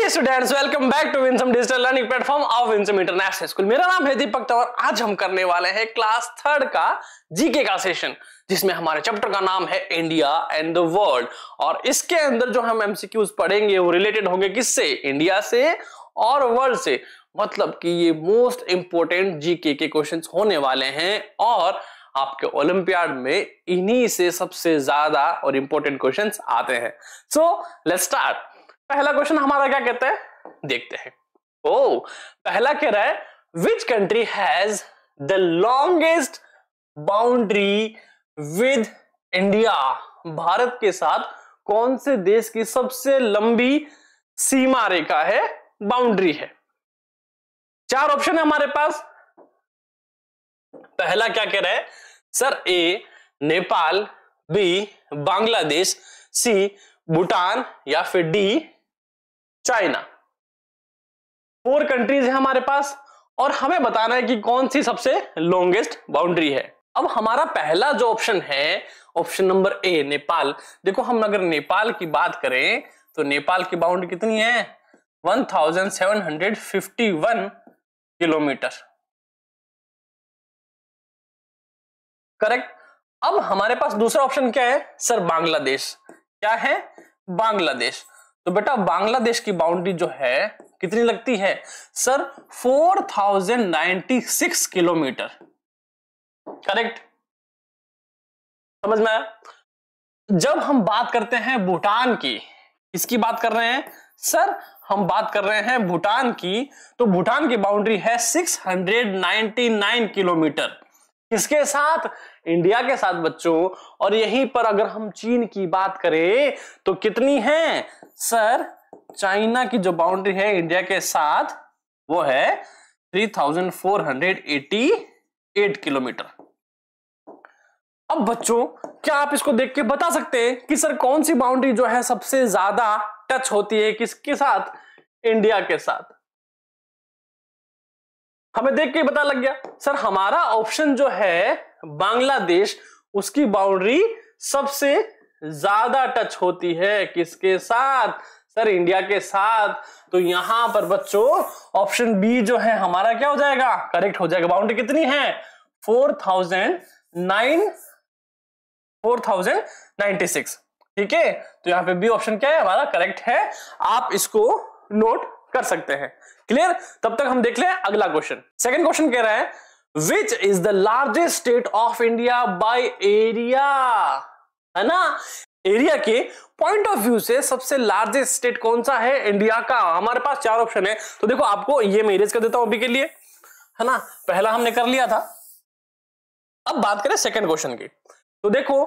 Dear students, welcome back to Winsome digital learning platform of Winsome international school. मेरा नाम है दीपक और आज हम करने वाले हैं क्लास 3 का जीके का सेशन, जिसमें हमारे चैप्टर का नाम है इंडिया एंड द वर्ल्ड। और इसके अंदर जो हम एमसीक्यूज पढ़ेंगे वो रिलेटेड होंगे किससे? इंडिया से और वर्ल्ड से। मतलब कि ये मोस्ट इंपोर्टेंट जीके के क्वेश्चंस होने वाले हैं और आपके ओलंपियाड में इन्हीं से सबसे ज्यादा और इंपॉर्टेंट क्वेश्चंस आते हैं। So let's start. पहला क्वेश्चन हमारा क्या कहता है, देखते हैं। पहला कह रहा है which country has the longest boundary with India. Bharat के साथ कौन से देश की सबसे लंबी सीमा रेखा है, बाउंड्री है? 4 ऑप्शन है हमारे पास। पहला क्या कह रहा है सर? ए नेपाल, बी बांग्लादेश, सी भूटान या फिर डी चाइना। 4 कंट्रीज है हमारे पास और हमें बताना है कि कौन सी सबसे लॉन्गेस्ट बाउंड्री है। अब हमारा पहला जो ऑप्शन है, ऑप्शन नंबर ए नेपाल। देखो, हम अगर नेपाल की बात करें तो नेपाल की बाउंड्री कितनी है? 1751 किलोमीटर। करेक्ट। अब हमारे पास दूसरा ऑप्शन क्या है सर? बांग्लादेश। क्या है? बांग्लादेश। तो बेटा बांग्लादेश की बाउंड्री जो है कितनी लगती है सर? 4096 किलोमीटर। करेक्ट, समझ में आया? जब हम बात करते हैं भूटान की, इसकी बात कर रहे हैं सर, हम बात कर रहे हैं भूटान की, तो भूटान की बाउंड्री है 699 किलोमीटर। किसके साथ? इंडिया के साथ बच्चों। और यहीं पर अगर हम चीन की बात करें तो कितनी है सर? चाइना की जो बाउंड्री है इंडिया के साथ वो है 3488 किलोमीटर। अब बच्चों क्या आप इसको देख के बता सकते हैं कि सर कौन सी बाउंड्री जो है सबसे ज्यादा टच होती है किसके साथ? इंडिया के साथ। हमें देख के पता लग गया सर, हमारा ऑप्शन जो है बांग्लादेश, उसकी बाउंड्री सबसे ज्यादा टच होती है किसके साथ सर? इंडिया के साथ। तो यहां पर बच्चों ऑप्शन बी जो है हमारा क्या हो जाएगा? करेक्ट हो जाएगा। बाउंड्री कितनी है? 4096। ठीक है, तो यहां पे बी ऑप्शन क्या है हमारा? करेक्ट है। आप इसको नोट कर सकते हैं। क्लियर? तब तक हम देख लें अगला क्वेश्चन। सेकंड क्वेश्चन कह रहा है which is the largest state of India by area. है ना? एरिया के पॉइंट ऑफ व्यू से सबसे लार्जेस्ट स्टेट कौन सा है इंडिया का? हमारे पास 4 ऑप्शन है। तो देखो, आपको ये मैं इरेज कर देता हूं अभी के लिए, है ना? पहला हमने कर लिया था। अब बात करें सेकंड क्वेश्चन की, तो देखो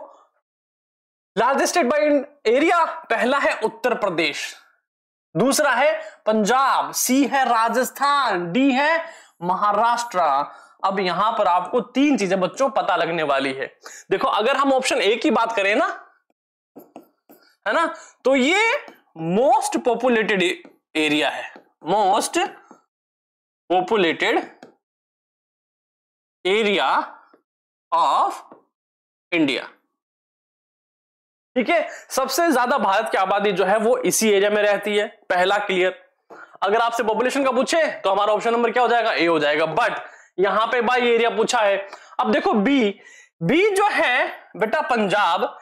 लार्जेस्ट स्टेट बाय एरिया, पहला है उत्तर प्रदेश, दूसरा है पंजाब, सी है राजस्थान, डी है महाराष्ट्र। अब यहां पर आपको 3 चीजें बच्चों पता लगने वाली है। देखो, अगर हम ऑप्शन ए की बात करें ना, है ना, तो ये मोस्ट पॉपुलेटेड एरिया है, most populated area of India. ठीक है, सबसे ज्यादा भारत की आबादी जो है वो इसी एरिया में रहती है। पहला क्लियर। अगर आपसे पॉपुलेशन का पूछे तो हमारा ऑप्शन नंबर क्या हो जाएगा? ए हो जाएगा। बट यहां पे बाई एरिया पूछा है। अब देखो बी जो है बेटा पंजाब,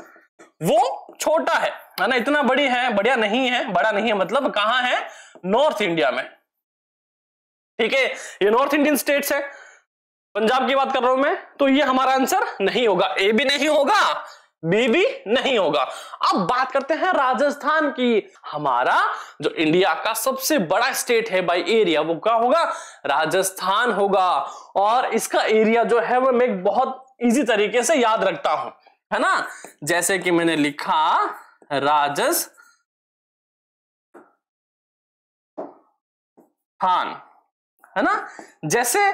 वो छोटा है ना, इतना बड़ी है, बढ़िया नहीं है, बड़ा नहीं है, मतलब कहां है? नॉर्थ इंडिया में। ठीक है, ये नॉर्थ इंडियन स्टेट्स है। पंजाब की बात कर रहा हूं मैं, तो ये हमारा आंसर नहीं होगा। ए भी नहीं होगा, बी भी नहीं होगा। अब बात करते हैं राजस्थान की। हमारा जो इंडिया का सबसे बड़ा स्टेट है बाय एरिया, वो क्या होगा? राजस्थान होगा। और इसका एरिया जो है वो मैं बहुत इजी तरीके से याद रखता हूं, है ना? जैसे कि मैंने लिखा राजस्थान, है ना? जैसे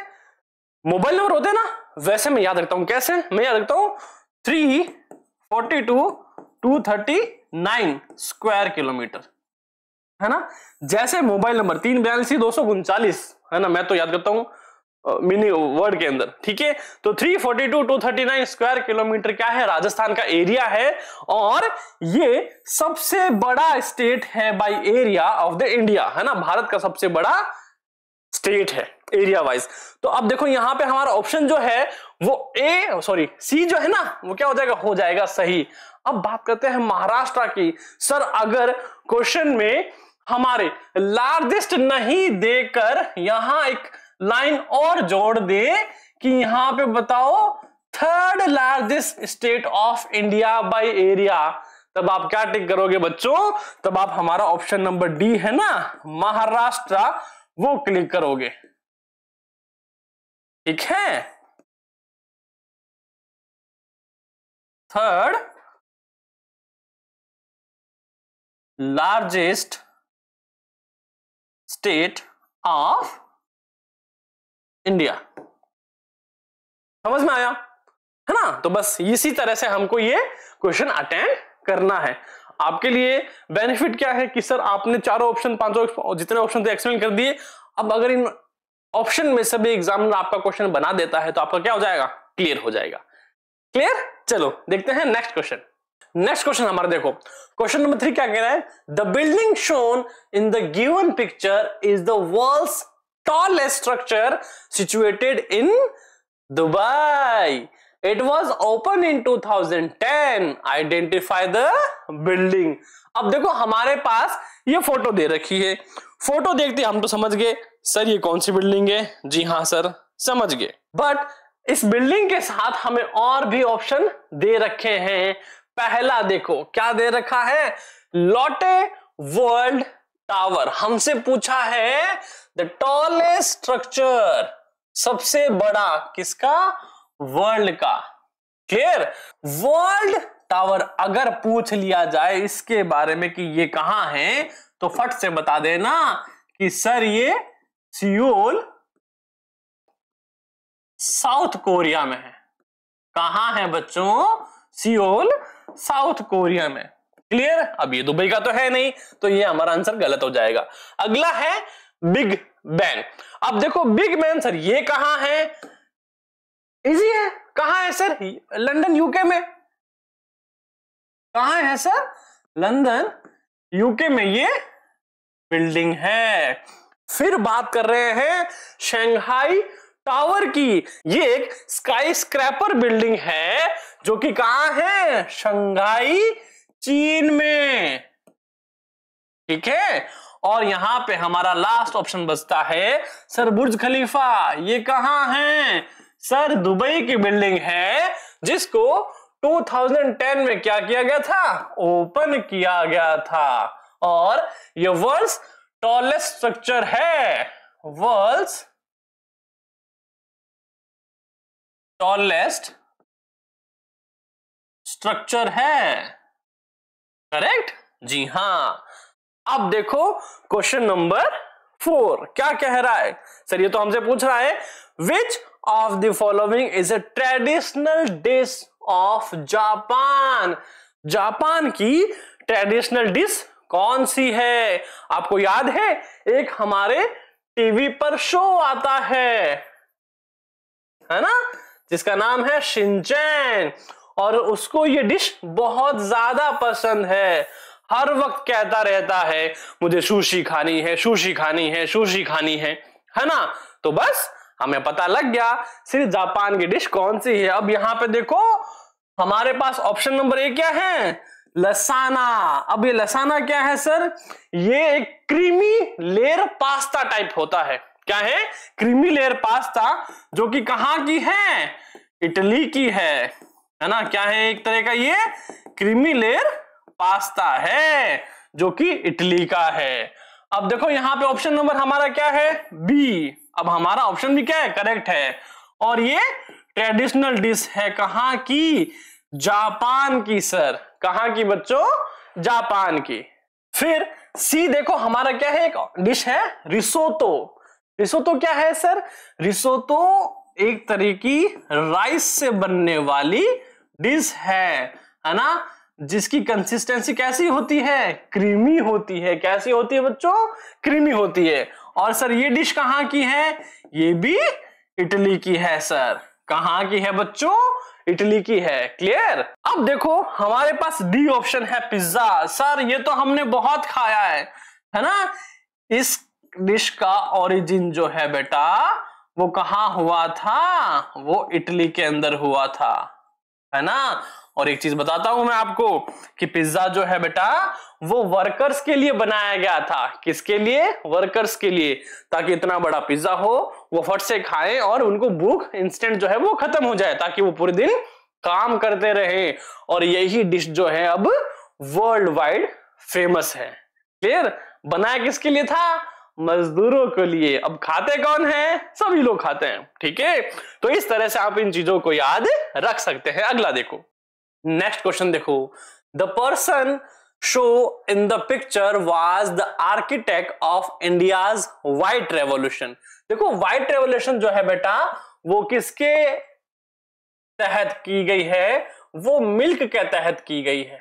मोबाइल नंबर होते हैं ना, वैसे मैं याद रखता हूं। कैसे मैं याद रखता हूं? 342,239 स्क्वायर किलोमीटर, है ना? जैसे मोबाइल नंबर 382 239, है ना, मैं तो याद करता हूं मीनिंग वर्ड के अंदर, ठीक है। तो 342 239 स्क्वायर किलोमीटर क्या है, राजस्थान का एरिया है, और ये सबसे बड़ा स्टेट है by area of the India, है ना, भारत का सबसे बड़ा स्टेट है एरिया वाइज। तो अब देखो यहां पे हमारा ऑप्शन जो है वो सी जो है ना, वो क्या हो जाएगा सही। अब बात करते हैं महाराष्ट्र की। सर अगर क्वेश्चन में हमारे लार्जेस्ट नहीं देकर यहां एक लाइन और जोड़ दे कि यहां पे बताओ third largest state of India by area, तब आप क्या टिक करोगे बच्चों, तब आप हमारा ऑप्शन नंबर डी है ना, महाराष्ट्र, वो क्लिक करोगे, ठीक है। Third largest state of India, समझ में आया, है ना। तो बस इसी तरह से हमको ये क्वेश्चन अटेंड करना है। आपके लिए बेनिफिट क्या है कि सर आपने चारों ऑप्शन, पांचों जितने ऑप्शन थे एक्सप्लेन कर दिए। अब अगर इन ऑप्शन में से भी एग्जामिनर आपका क्वेश्चन बना देता है तो आपका क्या हो जाएगा, क्लियर हो जाएगा। क्लियर, चलो देखते हैं नेक्स्ट क्वेश्चन। नेक्स्ट क्वेश्चन हमारा देखो, क्वेश्चन नंबर 3 क्या कह रहा है, the building shown in the given picture is the world's tallest structure situated in Dubai. It was opened in 2010. Identify the building. अब देखो हमारे पास ये फोटो दे रखी है, फोटो देखते हम तो समझ गए सर ये कौन सी बिल्डिंग है, जी हाँ सर समझ गए। बट इस बिल्डिंग के साथ हमें और भी ऑप्शन दे रखे हैं। पहला देखो क्या दे रखा है, लॉटे वर्ल्ड टावर। हमसे पूछा है द टॉलेस्ट स्ट्रक्चर, सबसे बड़ा किसका, वर्ल्ड का। क्लियर, वर्ल्ड टावर अगर पूछ लिया जाए इसके बारे में कि ये कहां है, तो फट से बता देना कि सर ये सियोल साउथ कोरिया में है। कहां है बच्चों, सियोल साउथ कोरिया में। क्लियर, अब ये दुबई का तो है नहीं, तो ये हमारा आंसर गलत हो जाएगा। अगला है बिग बैंग। अब देखो बिग बैंग सर ये कहां है, इजी है, कहां है सर, लंदन यूके में। कहां है सर, लंदन यूके में ये बिल्डिंग है। फिर बात कर रहे हैं शंघाई टावर की, ये एक स्काई स्क्रैपर बिल्डिंग है जो कि कहां है, शंघाई चीन में, ठीक है। और यहां पे हमारा लास्ट ऑप्शन बचता है सर बुर्ज खलीफा, ये कहां है, सर दुबई की बिल्डिंग है जिसको 2010 में क्या किया गया था, ओपन किया गया था। और ये वर्ल्ड्स टॉलेस्ट स्ट्रक्चर है, वर्ल्ड्स टॉलेस्ट स्ट्रक्चर है, करेक्ट, जी हां। अब देखो क्वेश्चन नंबर 4 क्या कह रहा है, सर ये तो हमसे पूछ रहा है which of the following is a traditional dish of Japan. Japan की ट्रेडिशनल डिश कौन सी है। आपको याद है एक हमारे टीवी पर शो आता है ना, जिसका नाम है शिनचैन, और उसको ये डिश बहुत ज्यादा पसंद है। हर वक्त कहता रहता है मुझे सुशी खानी है, सुशी खानी है, सुशी खानी है ना। तो बस हमें पता लग गया सिर्फ जापान की डिश कौन सी है। अब यहां पे देखो हमारे पास ऑप्शन नंबर 1 क्या है, लसाना। अब ये लसाना क्या है सर, ये एक क्रीमी लेयर पास्ता टाइप होता है। क्या है, क्रीमी लेयर पास्ता, जो कि कहां की है, इटली की है ना। क्या है, एक तरह का ये क्रीमी लेयर पास्ता है जो कि इटली का है। अब देखो यहां पे ऑप्शन नंबर हमारा क्या है, बी। अब हमारा ऑप्शन भी क्या है, करेक्ट है। और ये ट्रेडिशनल डिश है कहां की, जापान की सर। कहां की बच्चों, जापान की। फिर सी देखो हमारा क्या है, एक डिश है रिसोतो। रिसोतो क्या है सर, रिसोतो एक तरह की राइस से बनने वाली डिश है ना, जिसकी कंसिस्टेंसी कैसी होती है, क्रीमी होती है। कैसी होती है बच्चों, क्रीमी होती है। और सर ये डिश कहां की है, ये भी इटली की है सर। कहां की है बच्चों? इटली की है। क्लियर? अब देखो हमारे पास डी ऑप्शन है पिज्जा। सर ये तो हमने बहुत खाया है ना? इस डिश का ओरिजिन जो है बेटा वो कहां हुआ था? वो इटली के अंदर हुआ था, है ना? और एक चीज बताता हूं मैं आपको कि पिज्जा जो है बेटा वो वर्कर्स के लिए बनाया गया था। किसके लिए? वर्कर्स के लिए, ताकि इतना बड़ा पिज्जा हो वो फट से खाएं और उनको भूख इंस्टेंट जो है वो खत्म हो जाए, ताकि वो पूरे दिन काम करते रहे। और यही डिश जो है अब वर्ल्ड वाइड फेमस है। क्लियर? बनाया किसके लिए था? मजदूरों के लिए। अब खाते कौन है? सभी लोग खाते हैं। ठीक है, तो इस तरह से आप इन चीजों को याद रख सकते हैं। अगला देखो, नेक्स्ट क्वेश्चन देखो। The person show in the picture was the architect of India's white revolution. देखो व्हाइट रेवोल्यूशन जो है बेटा वो किसके तहत की गई है? वो मिल्क के तहत की गई है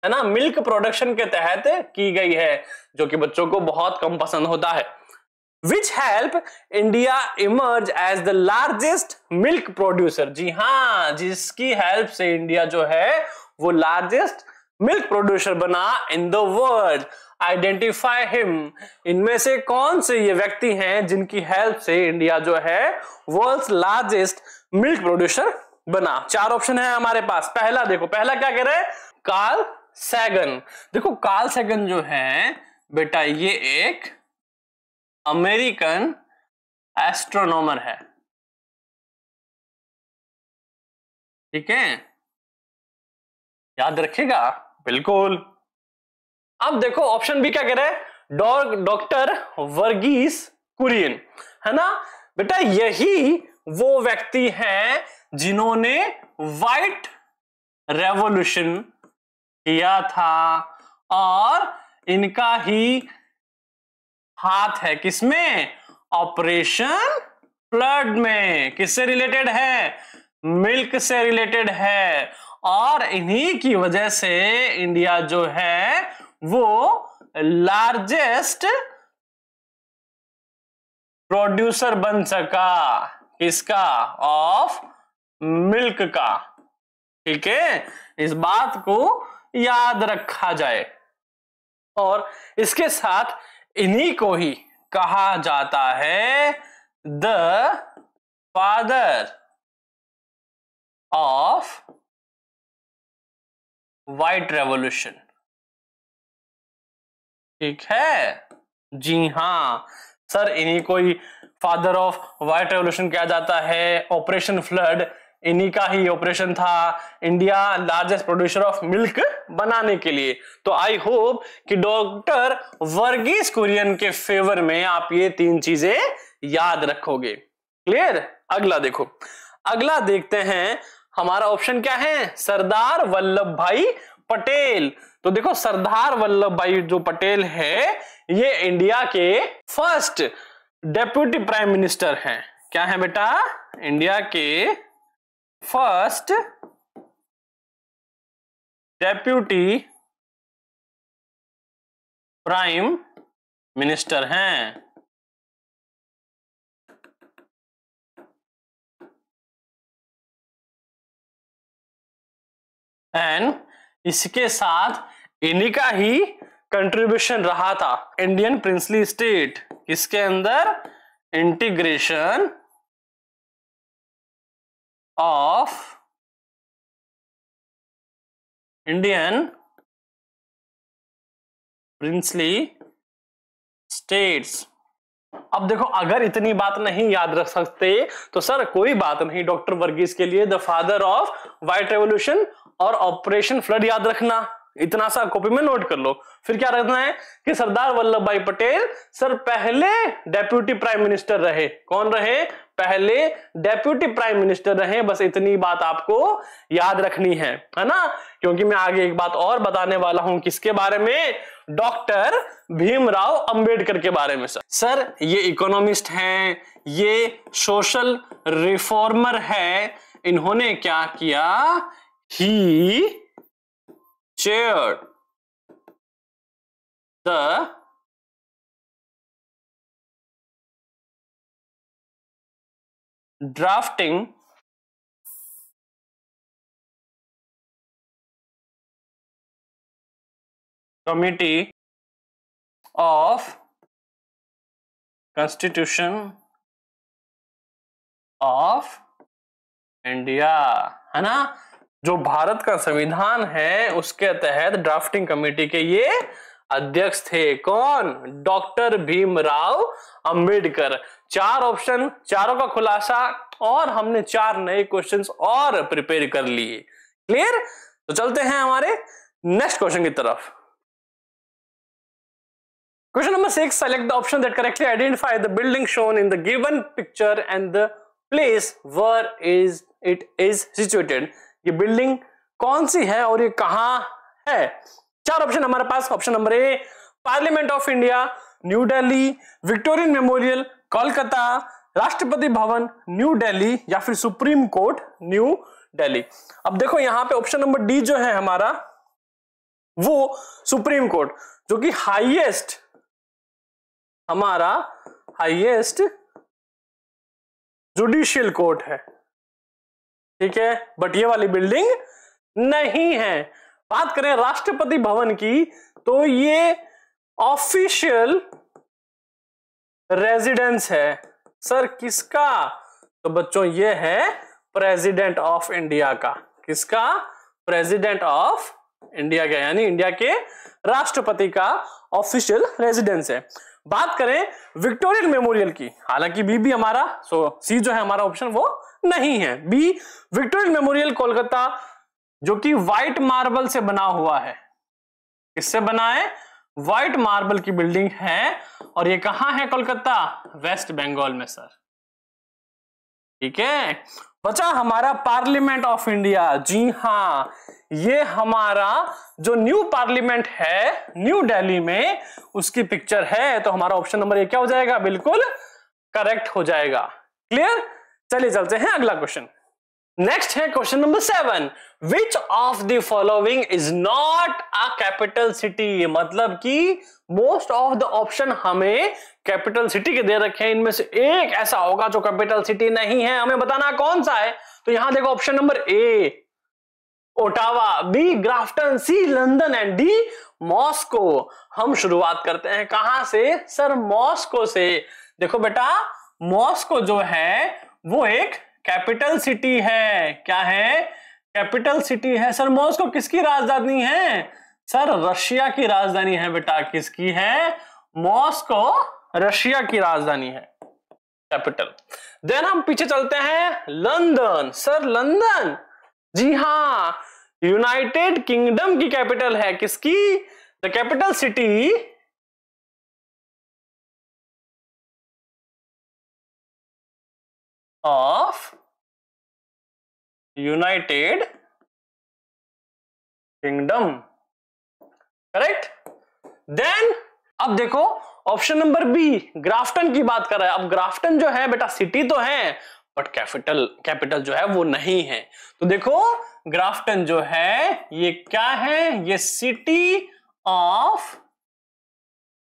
ना? मिल्क प्रोडक्शन के तहत की गई है, जो कि बच्चों को बहुत कम पसंद होता है। Which help India emerge as the largest milk producer। जी हाँ, जिसकी हेल्प से इंडिया जो है वो लार्जेस्ट मिल्क प्रोड्यूसर बना इन द वर्ल्ड। Identify him. इनमें से कौन से ये व्यक्ति हैं जिनकी हेल्प से इंडिया जो है वर्ल्ड्स लार्जेस्ट मिल्क प्रोड्यूसर बना? चार ऑप्शन है हमारे पास। पहला देखो, पहला क्या कह रहे हैं? Carl Sagan. देखो कार्ल सैगन जो है बेटा ये एक अमेरिकन एस्ट्रोनॉमर है। ठीक है, याद रखिएगा बिल्कुल। अब देखो ऑप्शन बी क्या कह रहा है? डॉक्टर वर्गीस कुरियन, है ना? बेटा यही वो व्यक्ति हैं जिन्होंने व्हाइट रेवोल्यूशन किया था, और इनका ही हाथ है किसमें? ऑपरेशन फ्लड में। किससे रिलेटेड है? मिल्क से रिलेटेड है। और इन्हीं की वजह से इंडिया जो है वो लार्जेस्ट प्रोड्यूसर बन सका। किसका? ऑफ मिल्क का। ठीक है, इस बात को याद रखा जाए। और इसके साथ इन्हीं को ही कहा जाता है the father of white revolution. ठीक है, जी हां सर, इन्हीं को ही फादर ऑफ व्हाइट रेवोल्यूशन कहा जाता है। ऑपरेशन फ्लड इन्हीं का ही ऑपरेशन था, India largest producer of milk बनाने के लिए। तो आई होप कि डॉक्टर वर्गीस कुरियन के फेवर में आप ये तीन चीजें याद रखोगे। क्लियर? अगला देखो, अगला देखते हैं हमारा ऑप्शन क्या है? सरदार वल्लभ भाई पटेल। तो देखो सरदार वल्लभ भाई जो पटेल है ये इंडिया के फर्स्ट डेप्यूटी प्राइम मिनिस्टर हैं। क्या है बेटा? इंडिया के फर्स्ट डेप्यूटी प्राइम मिनिस्टर हैं। एंड इसके साथ इन्हीं का ही कंट्रीब्यूशन रहा था इंडियन प्रिंसली स्टेट किसके अंदर? Integration of Indian princely states. अब देखो अगर इतनी बात नहीं याद रख सकते तो सर कोई बात नहीं, डॉक्टर वर्गीस के लिए the father of white revolution और ऑपरेशन फ्लड याद रखना, इतना सा कॉपी में नोट कर लो। फिर क्या रखना है कि सरदार वल्लभ भाई पटेल सर पहले डेप्यूटी प्राइम मिनिस्टर रहे। कौन रहे? पहले डेप्यूटी प्राइम मिनिस्टर रहे। बस इतनी बात आपको याद रखनी है ना? क्योंकि मैं आगे एक बात और बताने वाला हूं। किसके बारे में? डॉक्टर भीमराव अंबेडकर के बारे में। सर ये इकोनॉमिस्ट हैं, ये सोशल रिफॉर्मर है। इन्होंने क्या किया? ही chaired the drafting committee of constitution of India, है ना। जो भारत का संविधान है उसके तहत ड्राफ्टिंग कमेटी के ये अध्यक्ष थे। कौन? डॉक्टर भीमराव अंबेडकर। 4 ऑप्शन, चारों का खुलासा, और हमने 4 नए क्वेश्चंस और प्रिपेयर कर लिए। क्लियर? तो चलते हैं हमारे नेक्स्ट क्वेश्चन की तरफ। Question number 6, select the option that correctly identify the building shown in the given picture and the place where it is situated। ये बिल्डिंग कौन सी है और ये कहां है? 4 ऑप्शन हमारे पास। Option number A, parliament of India, new Delhi, Victorian memorial, Kolkata, Rashtrapati Bhavan, new Delhi, या फिर सुप्रीम कोर्ट, न्यू दिल्ली। अब देखो यहां पे ऑप्शन नंबर डी जो है हमारा, वो सुप्रीम कोर्ट, जो कि हाईएस्ट जुडिशियल कोर्ट है, ठीक है। बट ये वाली बिल्डिंग नहीं है। बात करें राष्ट्रपति भवन की, तो ये ऑफिशियल रेजिडेंस है। सर किसका? तो बच्चों ये है प्रेसिडेंट ऑफ इंडिया का। किसका? प्रेसिडेंट ऑफ इंडिया का, यानी इंडिया के राष्ट्रपति का ऑफिशियल रेजिडेंस है। बात करें विक्टोरियन मेमोरियल की, हालांकि बी भी हमारा, सो सी जो है हमारा ऑप्शन वो नहीं है। बी, विक्टोरियन मेमोरियल कोलकाता, जो कि व्हाइट मार्बल से बना हुआ है। किससे बना है? व्हाइट मार्बल की बिल्डिंग है, और ये कहां है? कोलकाता, वेस्ट बंगाल में सर। ठीक है। बचा हमारा पार्लियामेंट ऑफ इंडिया। जी हां, ये हमारा जो न्यू पार्लियामेंट है न्यू दिल्ली में, उसकी पिक्चर है। तो हमारा ऑप्शन नंबर ए क्या हो जाएगा? बिल्कुल करेक्ट हो जाएगा। क्लियर? चलिए चलते हैं अगला क्वेश्चन। नेक्स्ट है question number 7, which of the following is not a capital city. मतलब कि मोस्ट ऑफ द ऑप्शन हमें कैपिटल सिटी के दे रखे हैं, इनमें से एक ऐसा होगा जो कैपिटल सिटी नहीं है, हमें बताना कौन सा है। तो यहां देखो option number A Ottawa, B Grafton, C London, and D Moscow. हम शुरुआत करते हैं कहां से? सर मॉस्को से। देखो बेटा, मॉस्को जो है वो एक कैपिटल सिटी है। क्या है? कैपिटल सिटी है। सर मॉस्को किसकी राजधानी है? सर रशिया की राजधानी है बेटा। किसकी है? मॉस्को रशिया की राजधानी है, कैपिटल। देन हम पीछे चलते हैं, लंदन। सर लंदन, जी हां, यूनाइटेड किंगडम की कैपिटल है। किसकी? The capital city of United Kingdom, correct. Then अब देखो ऑप्शन नंबर बी, ग्राफ्टन की बात कर रहा है। अब ग्राफ्टन जो है बेटा सिटी तो है, बट कैपिटल जो है वो नहीं है। तो देखो ग्राफ्टन जो है ये क्या है? ये city of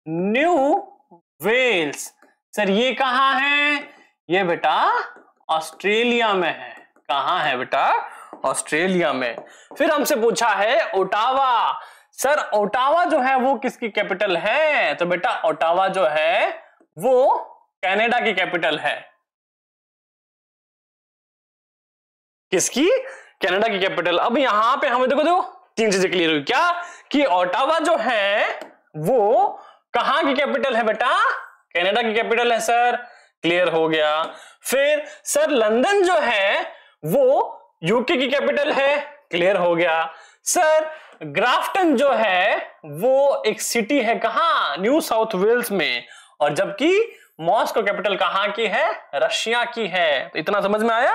New Wales. Sir ये कहां है? ये बेटा ऑस्ट्रेलिया में है। कहां है बेटा? ऑस्ट्रेलिया में। फिर हमसे पूछा है ओटावा। सर ओटावा जो है वो किसकी कैपिटल है? तो बेटा ओटावा जो है वो कनाडा की कैपिटल है। किसकी? कनाडा की कैपिटल। अब यहां पे हमें देखो 3 चीजें क्लियर हुई। क्या? कि ओटावा जो है वो कहां की कैपिटल है बेटा? कनाडा की कैपिटल है सर। क्लियर हो गया। फिर सर लंदन जो है वो यूके की कैपिटल है। क्लियर हो गया। सर ग्राफ्टन जो है वो एक सिटी है, कहां? न्यू साउथ वेल्स में। और जबकि मॉस्को कैपिटल कहां की है? रशिया की है। तो इतना समझ में आया?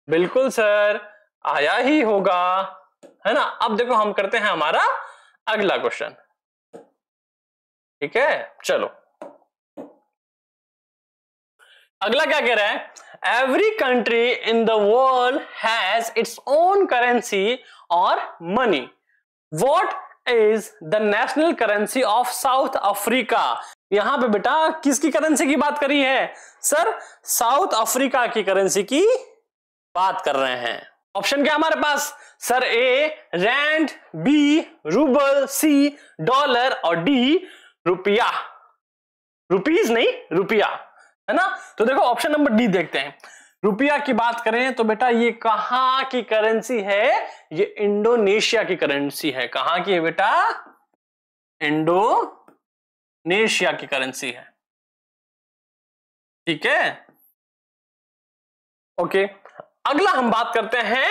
बिल्कुल सर, आया ही होगा, है ना। अब देखो हम करते हैं हमारा अगला क्वेश्चन। ठीक है, चलो अगला क्या कह रहा है? Every country in the world has its own currency और money. What is the national currency of South Africa? यहां पे बेटा किसकी करेंसी की बात करी है सर? साउथ अफ्रीका की करेंसी की बात कर रहे हैं। ऑप्शन क्या हमारे पास sir? A rand, B rouble, C dollar और डी रुपया। रुपीज नहीं, रुपया, है ना। तो देखो ऑप्शन नंबर डी देखते हैं। रुपया की बात करें तो बेटा ये कहां की करेंसी है? ये इंडोनेशिया की करेंसी है। कहां की है बेटा? इंडोनेशिया की करेंसी है। ठीक है, ओके। अगला हम बात करते हैं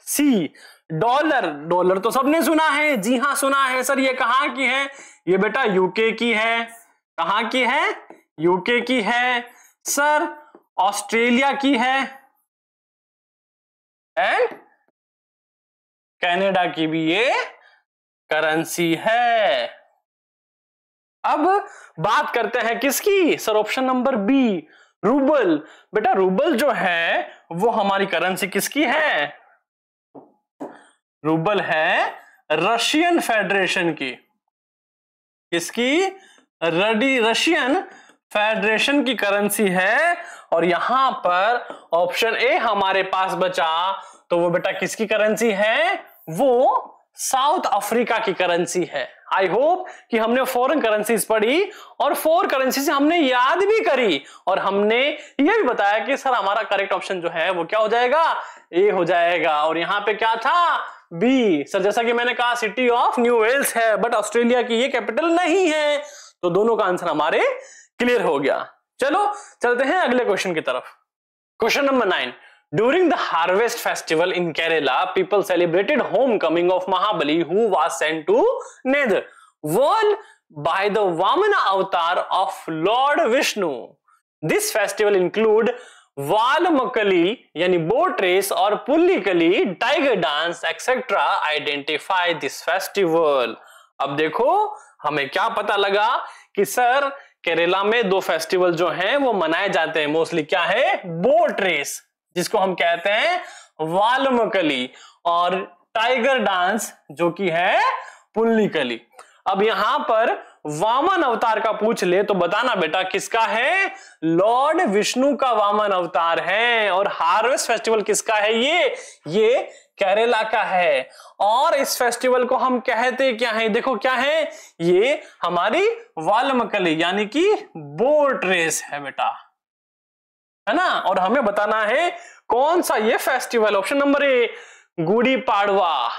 सी डॉलर। डॉलर तो सबने सुना है, जी हां सुना है सर। ये कहां की है? ये बेटा यूके की है। कहां की है? यूके की है सर। ऑस्ट्रेलिया की है एंड कनाडा की भी ये करेंसी है। अब बात करते हैं किसकी sir? Option number B rouble. बेटा रूबल जो है वो हमारी करेंसी किसकी है? रूबल है रशियन फेडरेशन की। किसकी? रशियन फेडरेशन की करेंसी है। और यहां पर ऑप्शन ए हमारे पास बचा, तो वो बेटा किसकी करेंसी है? वो साउथ अफ्रीका की करेंसी है। आई होप कि हमने फॉरेन करेंसीज पढ़ी और 4 करेंसी से हमने याद भी करी, और हमने ये भी बताया कि सर हमारा करेक्ट ऑप्शन जो है वो क्या हो जाएगा? ए हो जाएगा। और यहां पे क्या था? बी। सर जैसा कि मैंने कहा सिटी ऑफ न्यू वेल्स है, बट ऑस्ट्रेलिया की ये कैपिटल नहीं है। तो दोनों का आंसर हमारे क्लियर हो गया। चलो चलते हैं अगले क्वेश्चन की तरफ। Question number 9। During the harvest festival in Kerala, people celebrated homecoming of Mahabali, who was sent to Nether world by the Vamana avatar of Lord Vishnu. This festival include Valmakali यानी boat race और Pulikali, tiger dance, etc. Identify this festival. अब देखो हमें क्या पता लगा कि sir Kerala में 2 फेस्टिवल जो हैं वो मनाए जाते हैं मोस्टली। क्या है? बोट रेस जिसको हम कहते हैं वालमकली, और टाइगर डांस जो कि है पुल्लिकली। अब यहां पर वामन अवतार का पूछ ले तो बताना बेटा किसका है? लॉर्ड विष्णु का वामन अवतार है। और हार्वेस्ट फेस्टिवल किसका है? ये केरला का है। और इस फेस्टिवल को हम कहते क्या है? देखो क्या है? ये हमारी वालमकली यानी कि बोट रेस है बेटा, है ना। और हमें बताना है कौन सा ये festival. Option number A Gudi Padwa.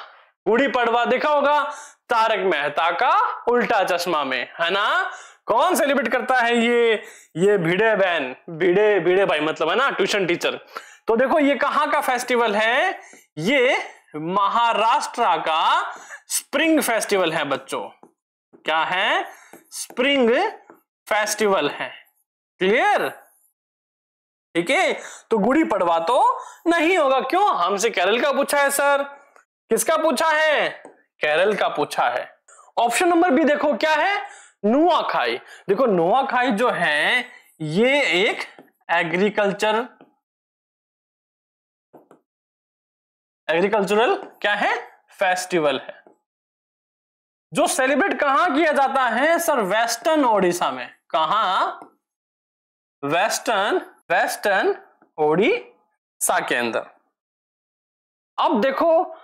Gudi Padwa देखा होगा तारक मेहता का उल्टा चश्मा में, है ना। कौन सेलिब्रेट करता है? ये भिड़े बहन, भिड़े भाई मतलब है ना ट्यूशन टीचर। तो देखो ये कहां का फेस्टिवल है? ये महाराष्ट्र का स्प्रिंग फेस्टिवल है बच्चों। क्या है? स्प्रिंग फेस्टिवल है। क्लियर? ठीक है, तो गुड़ी पड़वा तो नहीं होगा। क्यों? हमसे केरल का पूछा है सर। किसका पूछा है? केरल का पूछा है। ऑप्शन नंबर बी देखो क्या है? नुआखाई। देखो नुआखाई जो है ये एक एग्रीकल्चरल क्या है? फेस्टिवल है, जो सेलिब्रेट कहां किया जाता है सर? वेस्टर्न ओडिशा में। कहां? वेस्टर्न ओडिशा के अंदर। अब देखो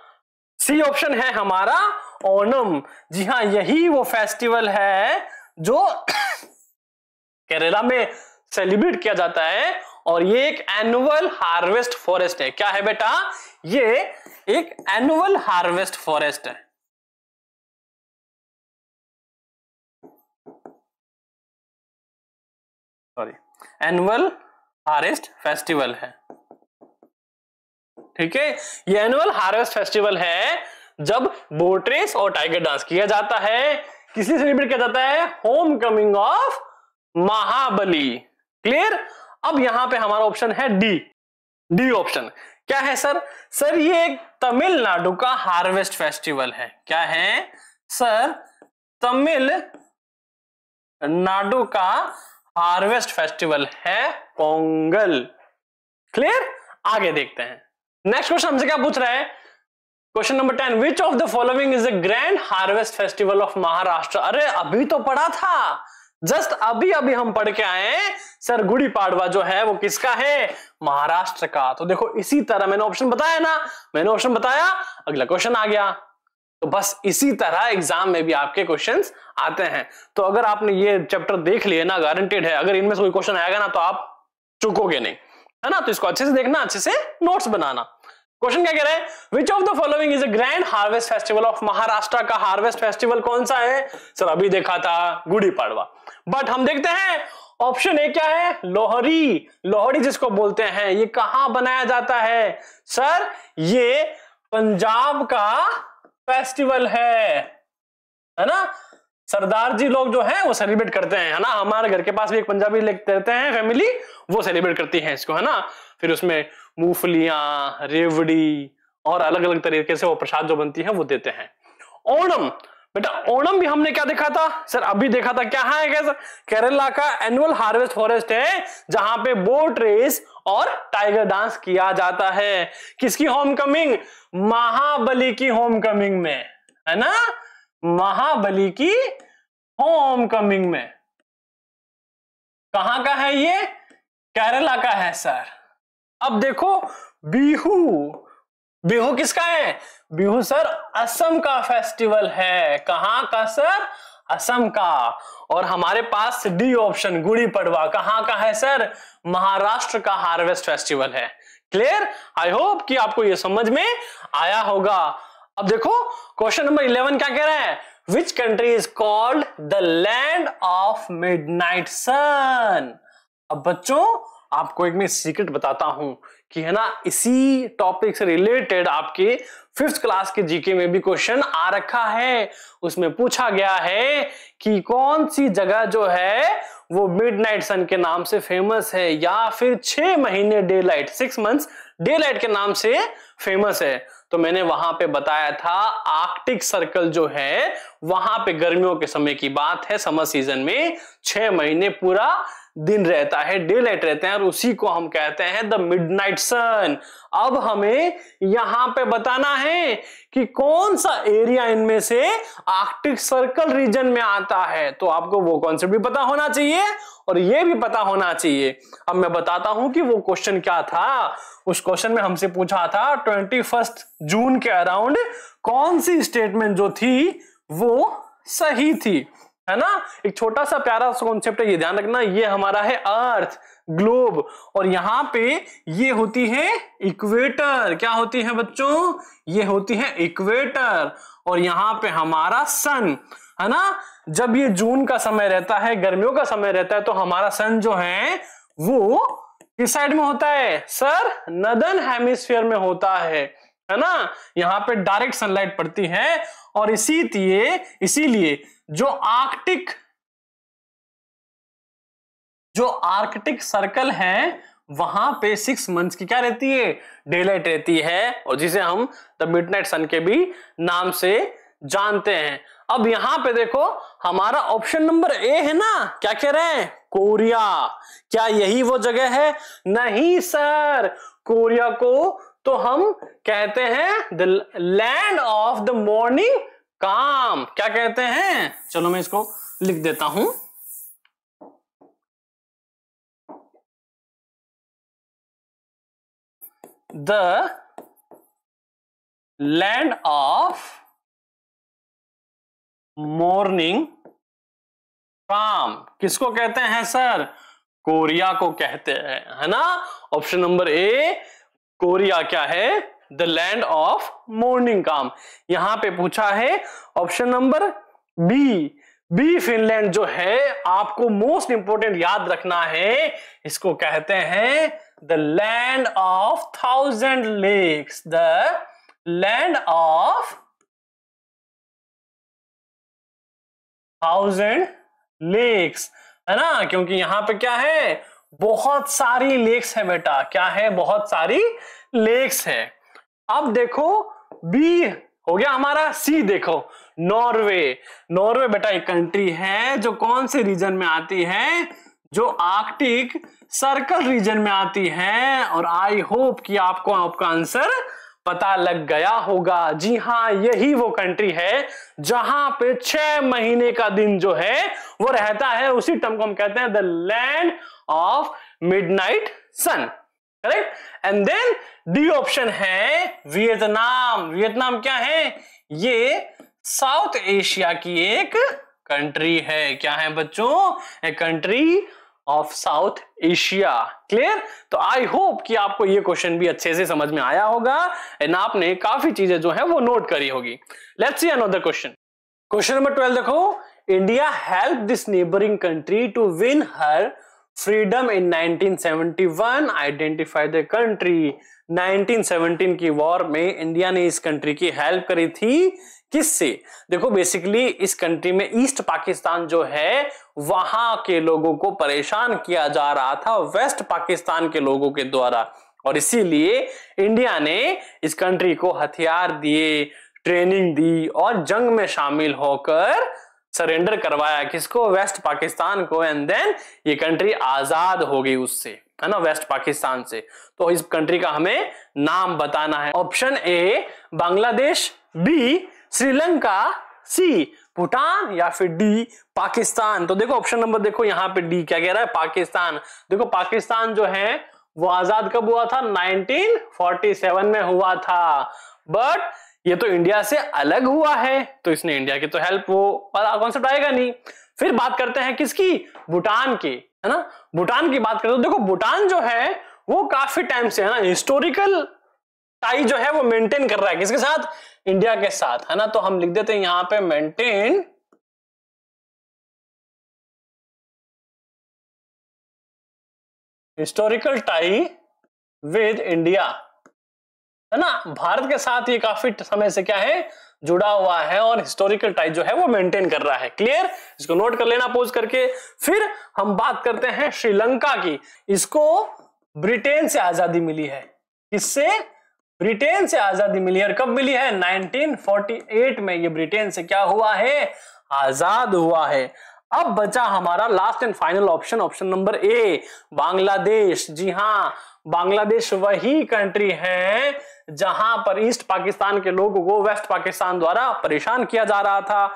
सी ऑप्शन है हमारा ओणम। जी हां, यही वो फेस्टिवल है जो केरला में सेलिब्रेट किया जाता है, और ये एक एनुअल हार्वेस्ट फॉरेस्ट है। क्या है बेटा? ये एक एनुअल हार्वेस्ट फॉरेस्ट है। सॉरी, एनुअल हार्वेस्ट फेस्टिवल है। ठीक है, ये एनुअल हार्वेस्ट फेस्टिवल है जब बोट रेस और टाइगर डांस किया जाता है। किस लिए सेलिब्रेट किया जाता है? Home coming of Mahabali. Clear? अब यहां पे हमारा ऑप्शन है डी ऑप्शन। क्या है सर? सर ये एक तमिलनाडु का हार्वेस्ट फेस्टिवल है। क्या है सर? तमिलनाडु का हार्वेस्ट फेस्टिवल है पोंगल। क्लियर? आगे देखते हैं। नेक्स्ट क्वेश्चन हमसे क्या पूछ रहा है? Question number 10, which of the following is the grand harvest festival of Maharashtra? अरे अभी तो पढ़ा था, जस्ट अभी अभी हम पढ़ के आए हैं सर गुड़ी पाड़वा जो है वो किसका है, महाराष्ट्र का। तो देखो इसी तरह मैंने ऑप्शन बताया ना, मैंने ऑप्शन बताया, अगला क्वेश्चन आ गया। तो बस इसी तरह एग्जाम में भी आपके क्वेश्चंस आते हैं। तो अगर आपने ये चैप्टर देख लिए ना, गारंटेड है अगर इनमें से कोई क्वेश्चन आएगा ना तो आप चूकोगे नहीं, है ना। तो इसको अच्छे से देखना, अच्छे से नोट्स बनाना। क्वेश्चन क्या कह रहे हैं, विच of the following is a grand harvest festival of Maharashtra का हार्वेस्ट फेस्टिवल कौन सा है। सर अभी देखा था गुड़ी पाड़वा, बट हम देखते हैं ऑप्शन ए क्या है, लोहड़ी। लोहड़ी जिसको बोलते हैं ये कहां बनाया जाता है। सर ये पंजाब का फेस्टिवल है ना। सरदार जी लोग जो है वो सेलिब्रेट करते हैं, है ना। हमारे घर के पास भी एक पंजाबी रहते हैं फैमिली, वो सेलिब्रेट करती है इसको, है ना। फिर उसमें मूंगफलियां, रेवड़ी और अलग अलग तरीके से वो प्रसाद जो बनती है वो देते हैं। ओणम, बेटा ओणम भी हमने क्या देखा था, सर अभी देखा था। क्या है क्या सर, केरला का एनुअल हार्वेस्ट फॉरेस्ट है जहां पे बोट रेस और टाइगर डांस किया जाता है। किसकी होमकमिंग, महाबली की होमकमिंग में, है ना। महाबली की होमकमिंग में। कहां का है ये, केरला का है सर। अब देखो बिहू, बिहू किसका है, बिहू सर असम का फेस्टिवल है। कहां का सर, असम का। और हमारे पास डी ऑप्शन गुड़ी पड़वा कहां का है सर, महाराष्ट्र का हार्वेस्ट फेस्टिवल है। क्लियर, आई होप कि आपको ये समझ में आया होगा। अब देखो क्वेश्चन नंबर 11 क्या कह रहा है, which country is called the land of midnight sun. अब बच्चों आपको एक मैं सीक्रेट बताता हूं कि है ना, इसी टॉपिक से रिलेटेड आपके 5th क्लास के जीके में भी क्वेश्चन आ रखा है। उसमें पूछा गया है कि कौन सी जगह जो है वो मिडनाइट सन के नाम से फेमस है या फिर 6 महीने day light, 6 months day light के नाम से फेमस है। तो मैंने वहां पे बताया था आर्कटिक सर्कल जो है वहां पे गर्मियों के समय की बात है, समर सीजन में 6 महीने पूरा दिन रहता है, डे लाइट रहते हैं, और उसी को हम कहते हैं द मिडनाइट सन। अब हमें यहां पे बताना है कि कौन सा एरिया इनमें से आर्कटिक सर्कल रीजन में आता है। तो आपको वो कॉन्सेप्ट भी पता होना चाहिए और ये भी पता होना चाहिए। अब मैं बताता हूं कि वो क्वेश्चन क्या था। उस क्वेश्चन में हमसे पूछा था 21 जून के अराउंड कौन सी स्टेटमेंट जो थी वो सही थी, है ना। एक छोटा सा प्यारा सा कॉन्सेप्ट है, ये ध्यान रखना। ये हमारा है अर्थ, ग्लोब, और यहां पे ये होती है इक्वेटर। क्या होती है बच्चों, ये होती है इक्वेटर। और यहां पे हमारा सन, है ना। जब ये जून का समय रहता है, गर्मियों का समय रहता है, तो हमारा सन जो है वो किस साइड में होता है सर, नदर्न हेमिस्फीयर में होता है ना। यहाँ पे डायरेक्ट सनलाइट पड़ती है और इसीलिए जो आर्कटिक सर्कल है वहां पे 6 मंथ्स की क्या रहती है, डे लाइट रहती है, और जिसे हम द मिडनाइट सन के भी नाम से जानते हैं। अब यहां पे देखो हमारा ऑप्शन नंबर ए है ना, क्या कह रहे हैं, कोरिया। क्या यही वो जगह है, नहीं सर। कोरिया को तो हम कहते हैं the land of the morning काम। क्या कहते हैं, चलो मैं इसको लिख देता हूं। द लैंड ऑफ मॉर्निंग काम किसको कहते हैं सर, कोरिया को कहते हैं, है ना। ऑप्शन नंबर ए कोरिया क्या है, द लैंड ऑफ मॉर्निंग काम। यहां पे पूछा है ऑप्शन नंबर बी फिनलैंड जो है, आपको मोस्ट इंपोर्टेंट याद रखना है, इसको कहते हैं the land of 1000 lakes, the land of 1000 lakes, है ना। क्योंकि यहां पे क्या है, बहुत सारी लेक्स है बेटा। क्या है, बहुत सारी लेक्स है। अब देखो बी हो गया हमारा। सी देखो नॉर्वे। नॉर्वे बेटा एक कंट्री है जो कौन से रीजन में आती है, जो आर्कटिक सर्कल रीजन में आती है। और आई होप कि आपको आपका आंसर पता लग गया होगा। जी हाँ, यही वो कंट्री है जहां पे 6 महीने का दिन जो है वो रहता है। उसी टर्म को हम कहते हैं the land of midnight sun. Correct. And then D option है वियतनाम। वियतनाम क्या है? ये साउथ एशिया की एक कंट्री है। क्या है बच्चों? A country of south Asia. Clear? तो आई होप कि आपको ये क्वेश्चन भी अच्छे से समझ में आया होगा एंड आपने काफी चीजें जो है वो नोट करी होगी। Let's see another question. Question number 12 देखो। India help this neighbouring country to win her freedom in 1971। Identify the country. 1917 की वॉर में इंडिया ने इस कंट्री की हेल्प करी थी। किससे? देखो बेसिकली इस कंट्री में ईस्ट पाकिस्तान जो है वहां के लोगों को परेशान किया जा रहा था वेस्ट पाकिस्तान के लोगों के द्वारा, और इसीलिए इंडिया ने इस कंट्री को हथियार दिए, ट्रेनिंग दी और जंग में शामिल होकर सरेंडर करवाया। किसको? वेस्ट पाकिस्तान को। एंड देन ये कंट्री आजाद हो गई उससे, है ना, वेस्ट पाकिस्तान से। तो इस कंट्री का हमें नाम बताना है। Option A Bangladesh, B Sri Lanka, C Bhutan या फिर डी पाकिस्तान। तो देखो ऑप्शन नंबर देखो यहां पे डी क्या कह रहा है? पाकिस्तान। देखो पाकिस्तान जो है वो आजाद कब हुआ था? 1947 में हुआ था, बट ये तो इंडिया से अलग हुआ है तो इसने इंडिया की तो हेल्प वो कॉन्सेप्ट आएगा नहीं। फिर बात करते हैं किसकी? भूटान की, है ना। भूटान की बात करें तो देखो भूटान जो है वो काफी टाइम से, है ना, हिस्टोरिकल टाई जो है वो मेंटेन कर रहा है। किसके साथ? इंडिया के साथ, है ना। तो हम लिख देते हैं यहां पे maintain historical tie with India, है ना। भारत के साथ ये काफी समय से क्या है? जुड़ा हुआ है और हिस्टोरिकल टाई जो है वो मेंटेन कर रहा है। क्लियर? इसको नोट कर लेना पोज करके। फिर हम बात करते हैं श्रीलंका की। इसको ब्रिटेन से आजादी मिली है। किससे? ब्रिटेन से आजादी मिली है। और कब मिली है? 1948 में ये ब्रिटेन से क्या हुआ है? आजाद हुआ है। अब बचा हमारा last and final option, option number A Bangladesh. जी हां, बांग्लादेश वही कंट्री है जहां पर ईस्ट पाकिस्तान के लोगों को वेस्ट पाकिस्तान द्वारा परेशान किया जा रहा था,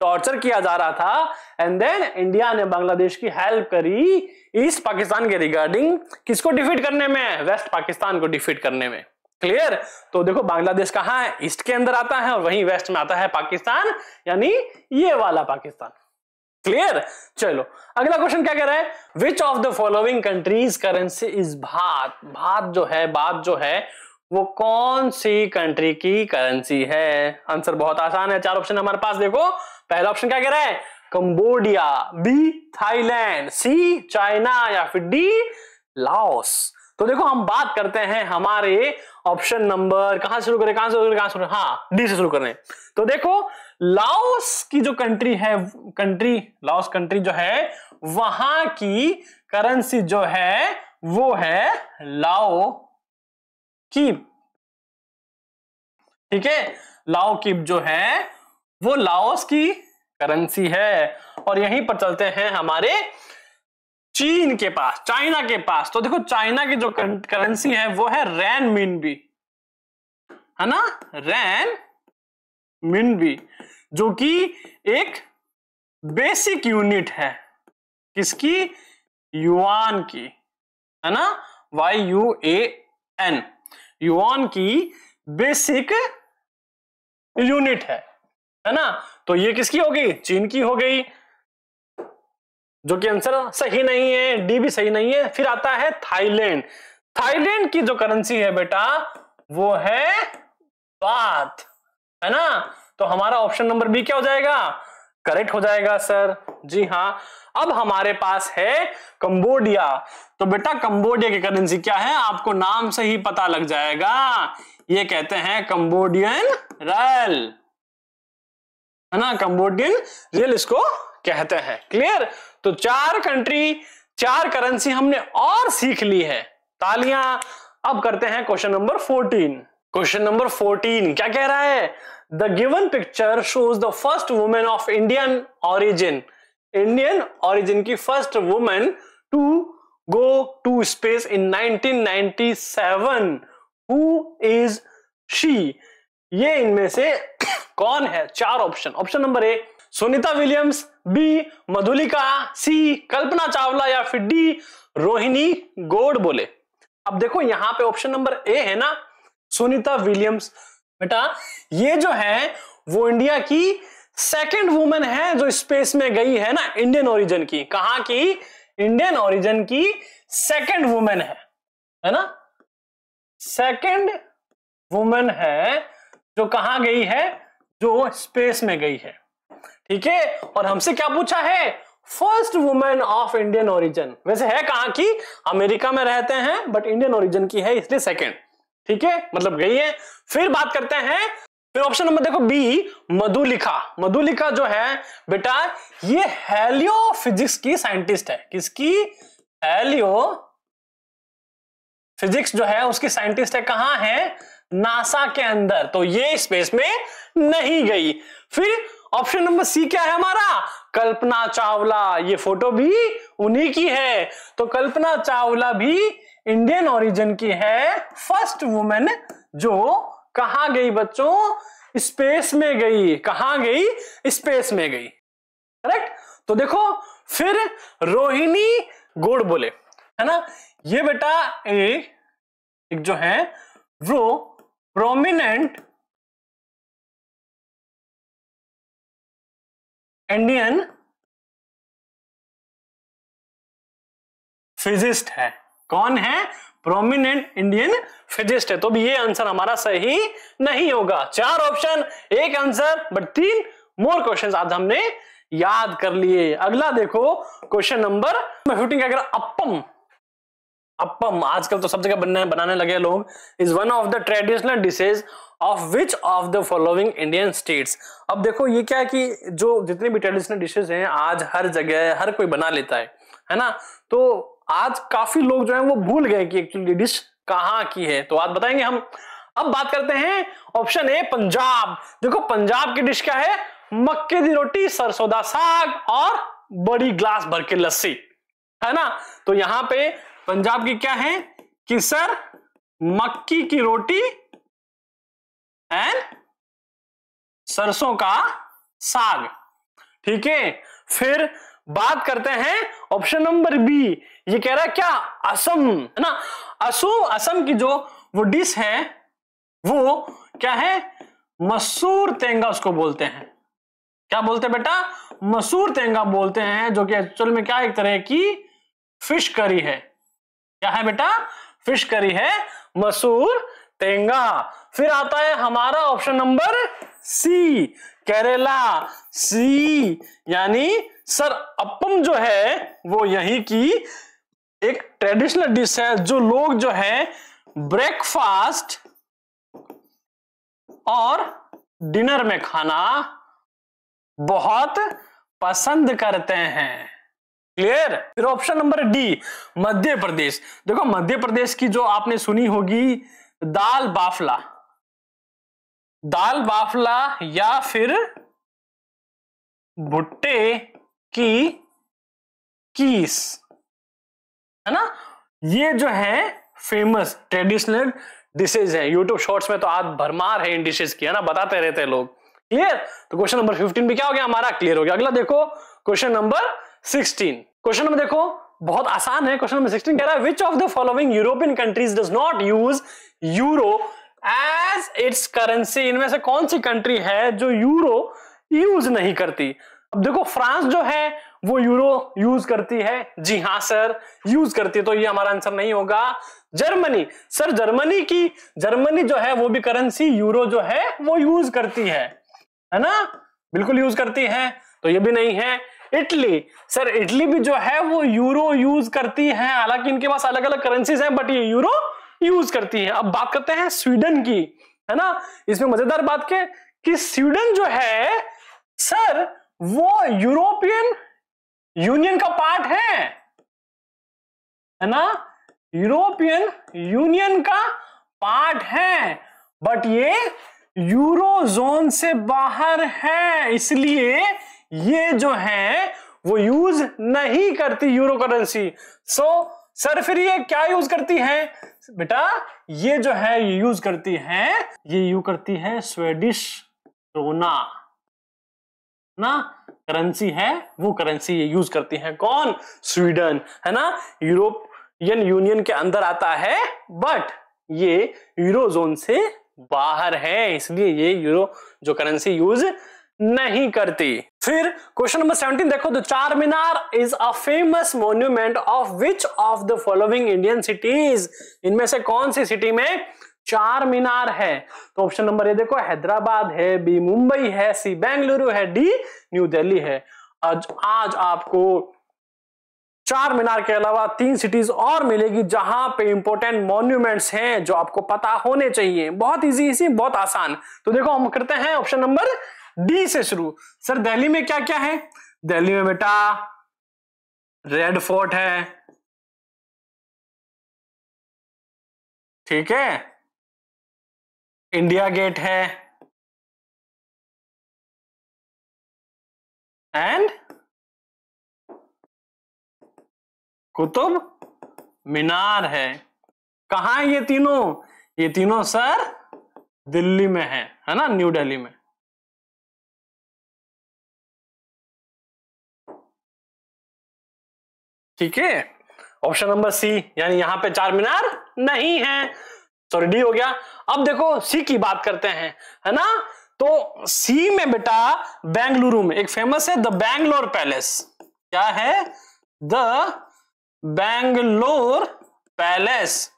टॉर्चर किया जा रहा था। एंड देन इंडिया ने बांग्लादेश की हेल्प करी ईस्ट पाकिस्तान के रिगार्डिंग। किसको डिफीट करने में? वेस्ट पाकिस्तान को डिफीट करने में। क्लियर? तो देखो बांग्लादेश कहां है? ईस्ट के अंदर आता है और वहीं वेस्ट में आता है पाकिस्तान, यानी ये वाला पाकिस्तान। क्लियर? चलो अगला क्वेश्चन क्या कह रहा है? Which of the following countries currency is बात। बात जो है वो कौन सी कंट्री की करेंसी है? आंसर बहुत आसान है। 4 ऑप्शन हमारे पास। देखो पहला ऑप्शन क्या कह रहा है? कंबोडिया, बी थाईलैंड, सी चाइना या फिर डी लाओस। तो देखो हम बात करते हैं हमारे ऑप्शन नंबर, कहां शुरू करें? हाँ, डी से शुरू करें। तो देखो लाओस की जो कंट्री है, लाओस कंट्री जो है वहां की करेंसी जो है वो है लाओ कीप। ठीक है, लाओ कीप जो है वो लाओस की करेंसी है। और यहीं पर चलते हैं हमारे चीन के पास, चाइना के पास। तो देखो चाइना की जो करेंसी है वो है रैन मिनबी, है ना, रैन मिनबी, जो कि एक बेसिक यूनिट है। किसकी? युआन की, है ना, YUAN, युआन की बेसिक यूनिट है ना। तो ये किसकी होगी? चीन की हो गई, जो कि आंसर सही नहीं है, डी भी सही नहीं है। फिर आता है थाईलैंड। थाईलैंड की जो करेंसी है बेटा वो है बात, है ना। तो हमारा ऑप्शन नंबर बी क्या हो जाएगा? करेक्ट हो जाएगा सर। जी हां। अब हमारे पास है कंबोडिया। तो बेटा कंबोडिया की करेंसी क्या है? आपको नाम से ही पता लग जाएगा, ये कहते हैं कंबोडियन रियल, है ना, कंबोडियन रियल इसको कहते हैं। क्लियर? तो 4 कंट्री, 4 करेंसी हमने और सीख ली है। तालियां। अब करते हैं क्वेश्चन नंबर 14। क्वेश्चन नंबर 14 क्या कह रहा है? The given picture shows the first women of Indian origin. Indian origin की first women to go to space in 1997। Who is she, ये इनमें से कौन है? 4 option. Option number A Sunita Williams, B Madhulika, C Kalpana Chawla या फिर डी रोहिणी गोडबोले। अब देखो यहां पे ऑप्शन नंबर ए है ना, सुनीता विलियम्स। बेटा ये जो है वो इंडिया की सेकंड वुमेन है जो स्पेस में गई है ना, इंडियन ओरिजिन की। कहां की? इंडियन ओरिजिन की सेकंड वुमेन है ना, सेकंड वुमेन है जो कहां गई है? जो स्पेस में गई है। ठीक है, और हमसे क्या पूछा है? First women of Indian origin. वैसे है कहां की? अमेरिका में रहते हैं बट इंडियन ओरिजिन की है, इसलिए सेकंड। ठीक है, मतलब गई है। फिर बात करते हैं, फिर ऑप्शन नंबर देखो बी मधुलिका। मधुलिका जो है बेटा ये हेलियो फिजिक्स की साइंटिस्ट है। किसकी? हेलियो फिजिक्स जो है उसकी साइंटिस्ट है। कहां है? नासा के अंदर। तो ये स्पेस में नहीं गई। फिर ऑप्शन नंबर सी क्या है हमारा? कल्पना चावला। ये फोटो भी उन्हीं की है। तो कल्पना चावला भी इंडियन ओरिजिन की है, फर्स्ट वुमेन जो कहां गई बच्चों? स्पेस में गई। कहां गई? स्पेस में गई। करेक्ट। तो देखो फिर रोहिणी गोडबोले है ना, ये बेटा एक जो है वो प्रोमिनेंट इंडियन फिजिस्ट है। कौन है? प्रोमिनेंट इंडियन फिजिस्ट है। तो भी ये आंसर हमारा सही नहीं होगा। 4 option, 1 answer, but 3 more questions आज हमने याद कर लिए। अगला देखो क्वेश्चन नंबर 15 अगर अप्पम, अप्पम आजकल तो सब जगह बनाने लगे लोग, is one of the traditional dishes of which of the following Indian states. अब देखो ये क्या है कि जो जितनी भी ट्रेडिशनल डिशेज हैं आज हर जगह हर कोई बना लेता है ना। तो आज काफी लोग जो है वो भूल गए कि एक्चुअली डिश कहां की है। तो आज बताएंगे हम। अब बात करते हैं ऑप्शन ए पंजाब। देखो पंजाब की डिश क्या है? मक्के दी रोटी, सरसों दा साग और बड़ी ग्लास भर के लस्सी, है ना। तो यहां पे पंजाब की क्या है? कि सर मक्की की रोटी एंड सरसों का साग। ठीक है, फिर बात करते हैं ऑप्शन नंबर बी। ये कह रहा है क्या? असम, है ना। असम की जो वो डिश है वो क्या है? मसूर तेंगा उसको बोलते हैं। क्या बोलते हैं बेटा? मसूर तेंगा बोलते हैं, जो कि एक्चुअल में क्या एक तरह की फिश करी है। क्या है बेटा? फिश करी है, मसूर तेंगा। फिर आता है हमारा ऑप्शन नंबर सी, केरला। सी यानी सर अप्पम जो है वो यहीं की एक ट्रेडिशनल डिश है जो लोग जो है ब्रेकफास्ट और डिनर में खाना बहुत पसंद करते हैं। क्लियर। फिर option number D Madhya Pradesh. देखो मध्य प्रदेश की जो आपने सुनी होगी दाल बाफला, दाल बाफला या फिर भुट्टे की कीस, है ना। ये जो है फेमस ट्रेडिशनल डिशेज है। यूट्यूब शॉर्ट्स में तो आज भरमार है इन डिशेज की, है ना, बताते रहते हैं लोग। क्लियर। तो क्वेश्चन नंबर 15 भी क्या हो गया हमारा? क्लियर हो गया। अगला देखो क्वेश्चन नंबर 16। क्वेश्चन नंबर देखो बहुत आसान है। क्वेश्चन नंबर 16 कह रहा है which of the following European countries does not use euro as its currency. इनमें से कौन सी कंट्री है जो यूरो यूज नहीं करती? अब देखो फ्रांस जो है वो यूरो यूज करती है। जी हाँ सर, यूज करती है, तो ये हमारा आंसर नहीं होगा। जर्मनी, सर जर्मनी जो है वो भी करेंसी यूरो जो है वो यूज करती है ना, बिल्कुल यूज करती है, तो ये भी नहीं है। इटली, सर इटली भी जो है वो यूरो यूज करती है, हालांकि इनके पास अलग अलग करेंसीज हैं बट ये यूरो यूज करती है। अब बात करते हैं स्वीडन की, है ना। इसमें मजेदार बात क्या कि स्वीडन जो है सर वो यूरोपियन यूनियन का पार्ट है ना, यूरोपियन यूनियन का पार्ट है, बट ये यूरो जोन से बाहर है, इसलिए ये जो है वो यूज नहीं करती यूरो करेंसी। सो सर फिर ये क्या यूज करती है बेटा, ये जो है ये यूज करती है, ये यूज करती है स्वीडिश क्रोना ना, करेंसी है वो करेंसी ये यूज करती है। कौन? स्वीडन, है ना, यूरोपियन यूनियन के अंदर आता है बट ये यूरोजोन से बाहर है, इसलिए ये यूरो जो करेंसी यूज नहीं करती। फिर क्वेश्चन नंबर 17 देखो, the Charminar is a famous monument of which of the following Indian cities, इनमें से कौन सी सिटी में चार मीनार है? तो ऑप्शन नंबर ए देखो, हैदराबाद है, बी मुंबई है, सी बेंगलुरु है, डी न्यू दिल्ली है। आज आपको चार मीनार के अलावा 3 सिटीज और मिलेगी जहां पे इंपॉर्टेंट मॉन्यूमेंट्स हैं जो आपको पता होने चाहिए। बहुत इजी, बहुत आसान। तो देखो हम करते हैं ऑप्शन नंबर डी से शुरू। सर दिल्ली में क्या क्या है? दिल्ली में बेटा रेड फोर्ट है, ठीक है, इंडिया गेट है एंड कुतुब मीनार है। कहां है ये तीनों? ये तीनों सर दिल्ली में है ना, न्यू दिल्ली में। ठीक है, ऑप्शन नंबर सी, यानी यहां पे चार मीनार नहीं है। सॉरी डी हो गया। अब देखो सी की बात करते हैं, है ना, तो सी में बेटा बेंगलुरु में एक फेमस है द बैंगलोर पैलेस। क्या है? The Bangalore palace.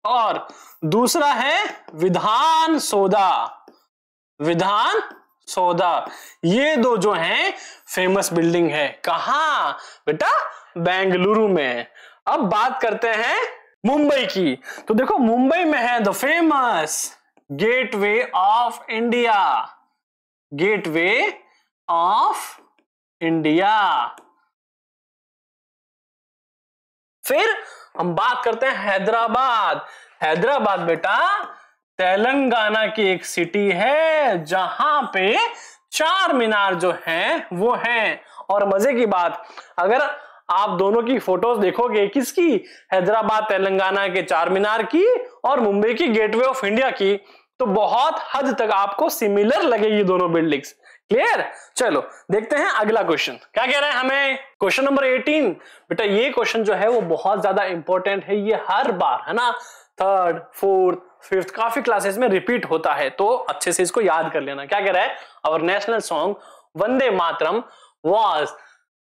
और दूसरा है विधान सौदा, विधान सौदा। ये दो जो हैं फेमस बिल्डिंग है। कहां बेटा? बेंगलुरु में। अब बात करते हैं मुंबई की। तो देखो मुंबई में है the famous gateway of India, gateway of India. फिर हम बात करते हैं हैदराबाद। हैदराबाद बेटा तेलंगाना की एक सिटी है जहां पे चार मीनार जो हैं वो हैं। और मजे की बात, अगर आप दोनों की फोटोज देखोगे, किसकी? हैदराबाद तेलंगाना के चार मीनार की और मुंबई की गेटवे ऑफ इंडिया की, तो बहुत हद तक आपको सिमिलर लगेगी दोनों बिल्डिंग्स। क्लियर? चलो देखते हैं अगला क्वेश्चन क्या कह रहा है हमें। क्वेश्चन नंबर 18 बेटा, ये क्वेश्चन जो है वो बहुत ज्यादा इंपॉर्टेंट है। ये हर बार, है ना, 3rd, 4th, 5th काफी क्लासेस में रिपीट होता है, तो अच्छे से इसको याद कर लेना। क्या कह रहा है? Our national song Vande Mataram was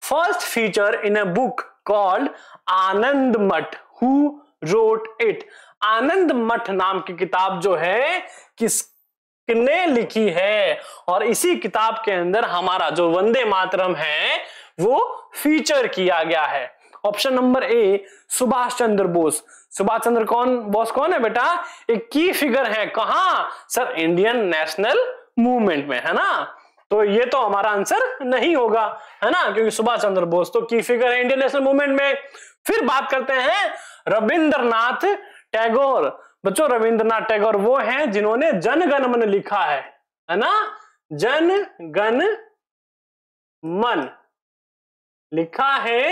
first feature in a book called Anand Math. Who wrote it? आनंद मठ नाम की किताब जो है किसने लिखी है? और इसी किताब के अंदर हमारा जो वंदे मातरम है वो फीचर किया गया है। ऑप्शन नंबर ए सुभाष चंद्र बोस। सुभाष चंद्र बोस कौन है बेटा? एक की फिगर है। कहां? सर इंडियन नेशनल मूवमेंट में, है ना। तो ये तो हमारा आंसर नहीं होगा, है ना, क्योंकि सुभाष चंद्र बोस तो की फिगर है इंडियन नेशनल मूवमेंट में। फिर बात करते हैं रविंद्रनाथ टैगोर। बच्चों रविंद्रनाथ टैगोर वो हैं जिन्होंने जन गण मन लिखा है ना, जन गण मन लिखा है।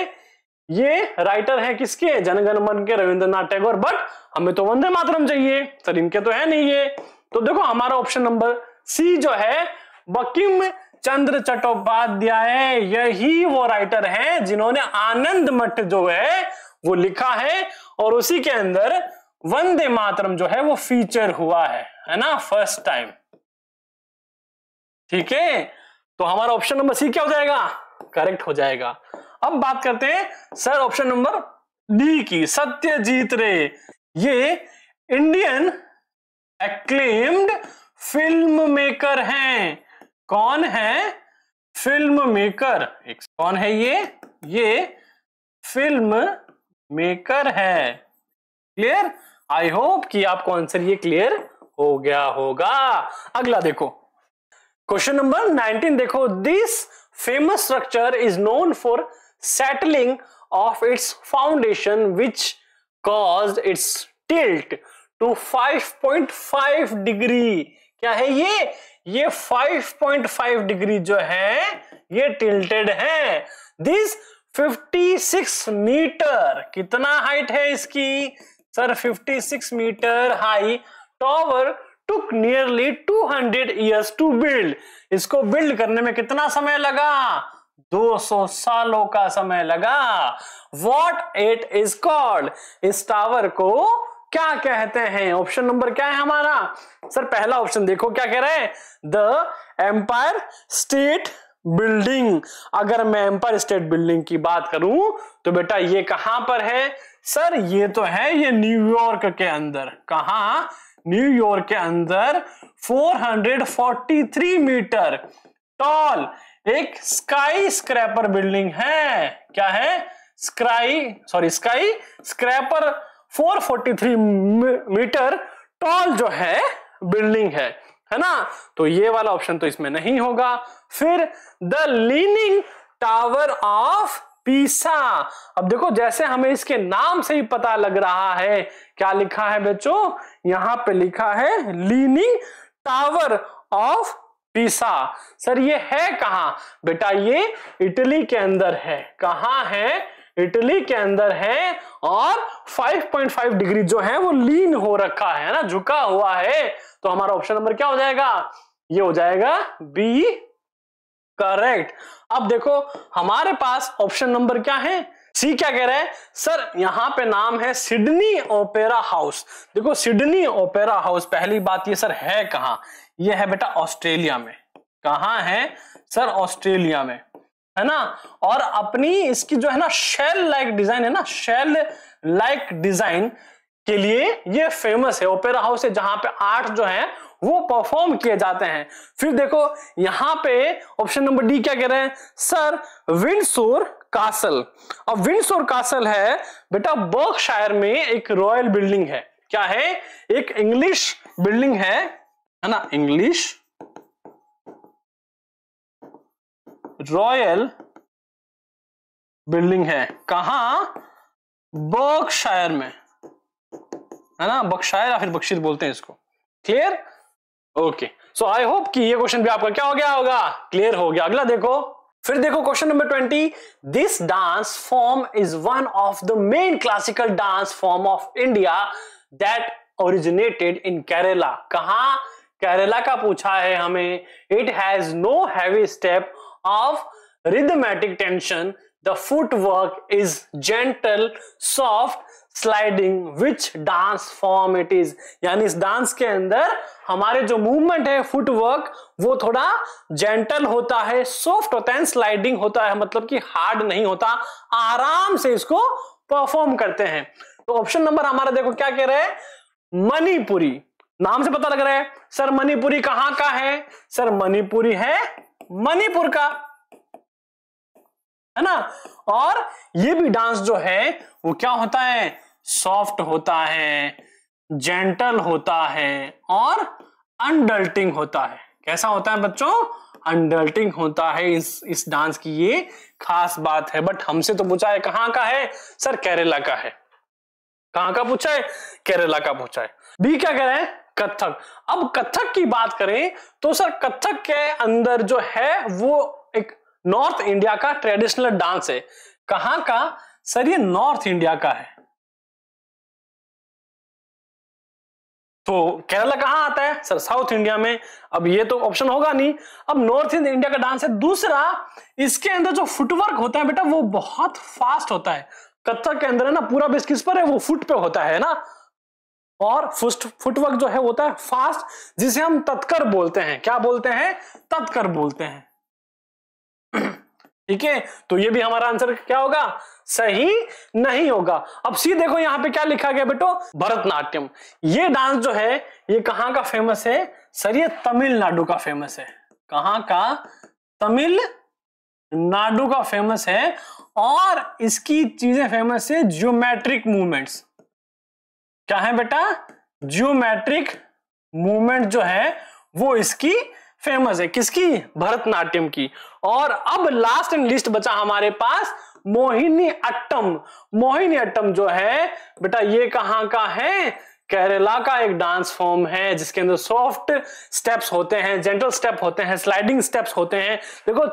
ये राइटर है किसके? जन गण मन के, रविंद्रनाथ टैगोर। बट हमें तो वंदे मातरम चाहिए, सर इनके तो है नहीं ये। तो देखो हमारा ऑप्शन नंबर सी जो है बंकिम चंद्र चट्टोपाध्याय, यही वो राइटर हैं जिन्होंने आनंद मठ जो है वो लिखा है और उसी के अंदर वंदे मातरम जो है वो फीचर हुआ है ना, फर्स्ट टाइम। ठीक है, तो हमारा ऑप्शन नंबर सी क्या हो जाएगा? करेक्ट हो जाएगा। अब बात करते हैं सर ऑप्शन नंबर डी की, सत्यजीत रे। ये इंडियन एक्लेम्ड फिल्म मेकर हैं। कौन है? Film maker. कौन है ये फिल्म मेकर है। क्लियर? आई होप कि आपको आंसर ये क्लियर हो गया होगा। अगला देखो क्वेश्चन नंबर 19 देखो, this famous structure is known for settling of its foundation which caused its tilt to 5.5 degree. क्या है ये 5.5 डिग्री जो है ये टिल्टेड है। This 56 metre. कितना हाइट है इसकी sir? 56 metre high tower took nearly 200 years to build. इसको बिल्ड करने में कितना समय लगा? 200 सालों का समय लगा। What it is called? इस टावर को क्या कहते हैं? ऑप्शन नंबर क्या है हमारा सर? पहला ऑप्शन देखो क्या कह रहे हैं, द एम्पायर स्टेट बिल्डिंग। अगर मैं एम्पायर स्टेट बिल्डिंग की बात करूं तो बेटा ये कहां पर है सर? ये तो है ये न्यूयॉर्क के अंदर। कहां? न्यूयॉर्क के अंदर 443 मीटर टॉल एक स्काई स्क्रैपर बिल्डिंग है। क्या है? स्काई स्क्रैपर 443 मीटर टॉल जो है बिल्डिंग है ना? तो ये वाला ऑप्शन तो इसमें नहीं होगा। फिर the leaning tower of Pisa. अब देखो जैसे हमें इसके नाम से ही पता लग रहा है, क्या लिखा है बच्चों? यहां पे लिखा है leaning tower of Pisa. Sir ये है कहां? बेटा ये इटली के अंदर है। कहां है? इटली के अंदर है। और 5.5 डिग्री जो है वो लीन हो रखा है ना, झुका हुआ है। तो हमारा ऑप्शन नंबर क्या हो जाएगा? ये हो जाएगा बी करेक्ट। अब देखो हमारे पास ऑप्शन नंबर क्या है? सी क्या कह रहा है सर? यहां पे नाम है सिडनी ओपेरा हाउस। देखो सिडनी ओपेरा हाउस, पहली बात ये सर है कहां? ये है बेटा ऑस्ट्रेलिया में। कहां है सर? ऑस्ट्रेलिया में, है ना? और अपनी इसकी जो है ना शेल लाइक डिजाइन है ना, शेल लाइक डिजाइन के लिए ये फेमस है। ओपेरा हाउस है जहां पे आर्ट जो है वो परफॉर्म किए जाते हैं। फिर देखो यहां पे ऑप्शन नंबर डी क्या कह रहे हैं सर? Windsor castle. अब विंडसोर कासल है बेटा बर्कशायर में एक रॉयल बिल्डिंग है। क्या है? एक इंग्लिश बिल्डिंग है ना, इंग्लिश रॉयल बिल्डिंग है। कहां? बर्कशायर में, है ना? बर्कशायर या फिर बर्कशायर बोलते हैं इसको। Clear? Okay, so I hope कि ये क्वेश्चन भी आपका क्या हो गया होगा, क्लियर हो गया। अगला देखो, फिर देखो question number 20। This dance form is one of the main classical dance form of India that originated in Kerala. कहां? केरला का पूछा है हमें। It has know heavy step of rhythmic tension. The footwork is gentle, soft, sliding. Which dance form it is? यानी इस dance के अंदर हमारे जो मूवमेंट है फुटवर्क वो थोड़ा जेंटल होता है, सॉफ्ट होता है, स्लाइडिंग होता है, मतलब कि हार्ड नहीं होता, आराम से इसको परफॉर्म करते हैं। तो ऑप्शन नंबर हमारा देखो क्या कह रहे हैं? मणिपुरी। नाम से पता लग रहा है सर मणिपुरी कहां का है? सर मणिपुरी है मणिपुर का, है ना? और ये भी डांस जो है वो क्या होता है? सॉफ्ट होता है, जेंटल होता है और अनडल्टिंग होता है। कैसा होता है बच्चों? अनडल्टिंग होता है। इस डांस की ये खास बात है। बट हमसे तो पूछा है कहां का है? सर केरला का है। कहां का पूछा है? केरला का पूछा है। बी क्या कह रहे हैं? कथक। अब कथक की बात करें तो सर कथक के अंदर जो है वो एक नॉर्थ इंडिया का ट्रेडिशनल डांस है। कहां का? सर ये नॉर्थ इंडिया का है। तो केरला कहां आता है? सर साउथ इंडिया में। अब ये तो ऑप्शन होगा नहीं। अब नॉर्थ इंडिया का डांस है। दूसरा, इसके अंदर जो फुटवर्क होता है बेटा वो बहुत फास्ट होता है। कथक के अंदर है ना पूरा बेस किस पर है? वो फुट पे होता है ना। और फुटवर्क जो है होता है फास्ट, जिसे हम तत्कर बोलते हैं। क्या बोलते हैं? तत्कर बोलते हैं। ठीक है, तो ये भी हमारा आंसर क्या होगा? सही नहीं होगा। अब सी देखो यहां पे क्या लिखा गया बेटो? भरतनाट्यम। ये डांस जो है ये कहां का फेमस है? सर ये तमिलनाडु का फेमस है। कहां का? तमिलनाडु का फेमस है। और इसकी चीजें फेमस है ज्योमेट्रिक मूवमेंट्स। क्या है बेटा? ज्योमेट्रिक मूवमेंट जो है वो इसकी फेमस है। किसकी? भरतनाट्यम की। और अब लास्ट एंड लिस्ट बचा हमारे पास मोहिनी अट्टम। मोहिनी अट्टम जो है बेटा ये कहां का है? केरला का एक डांस फॉर्म है जिसके अंदर सॉफ्ट स्टेप्स होते हैं, जेंटल स्टेप होते हैं, स्लाइडिंग स्टेप्स होते हैं। देखो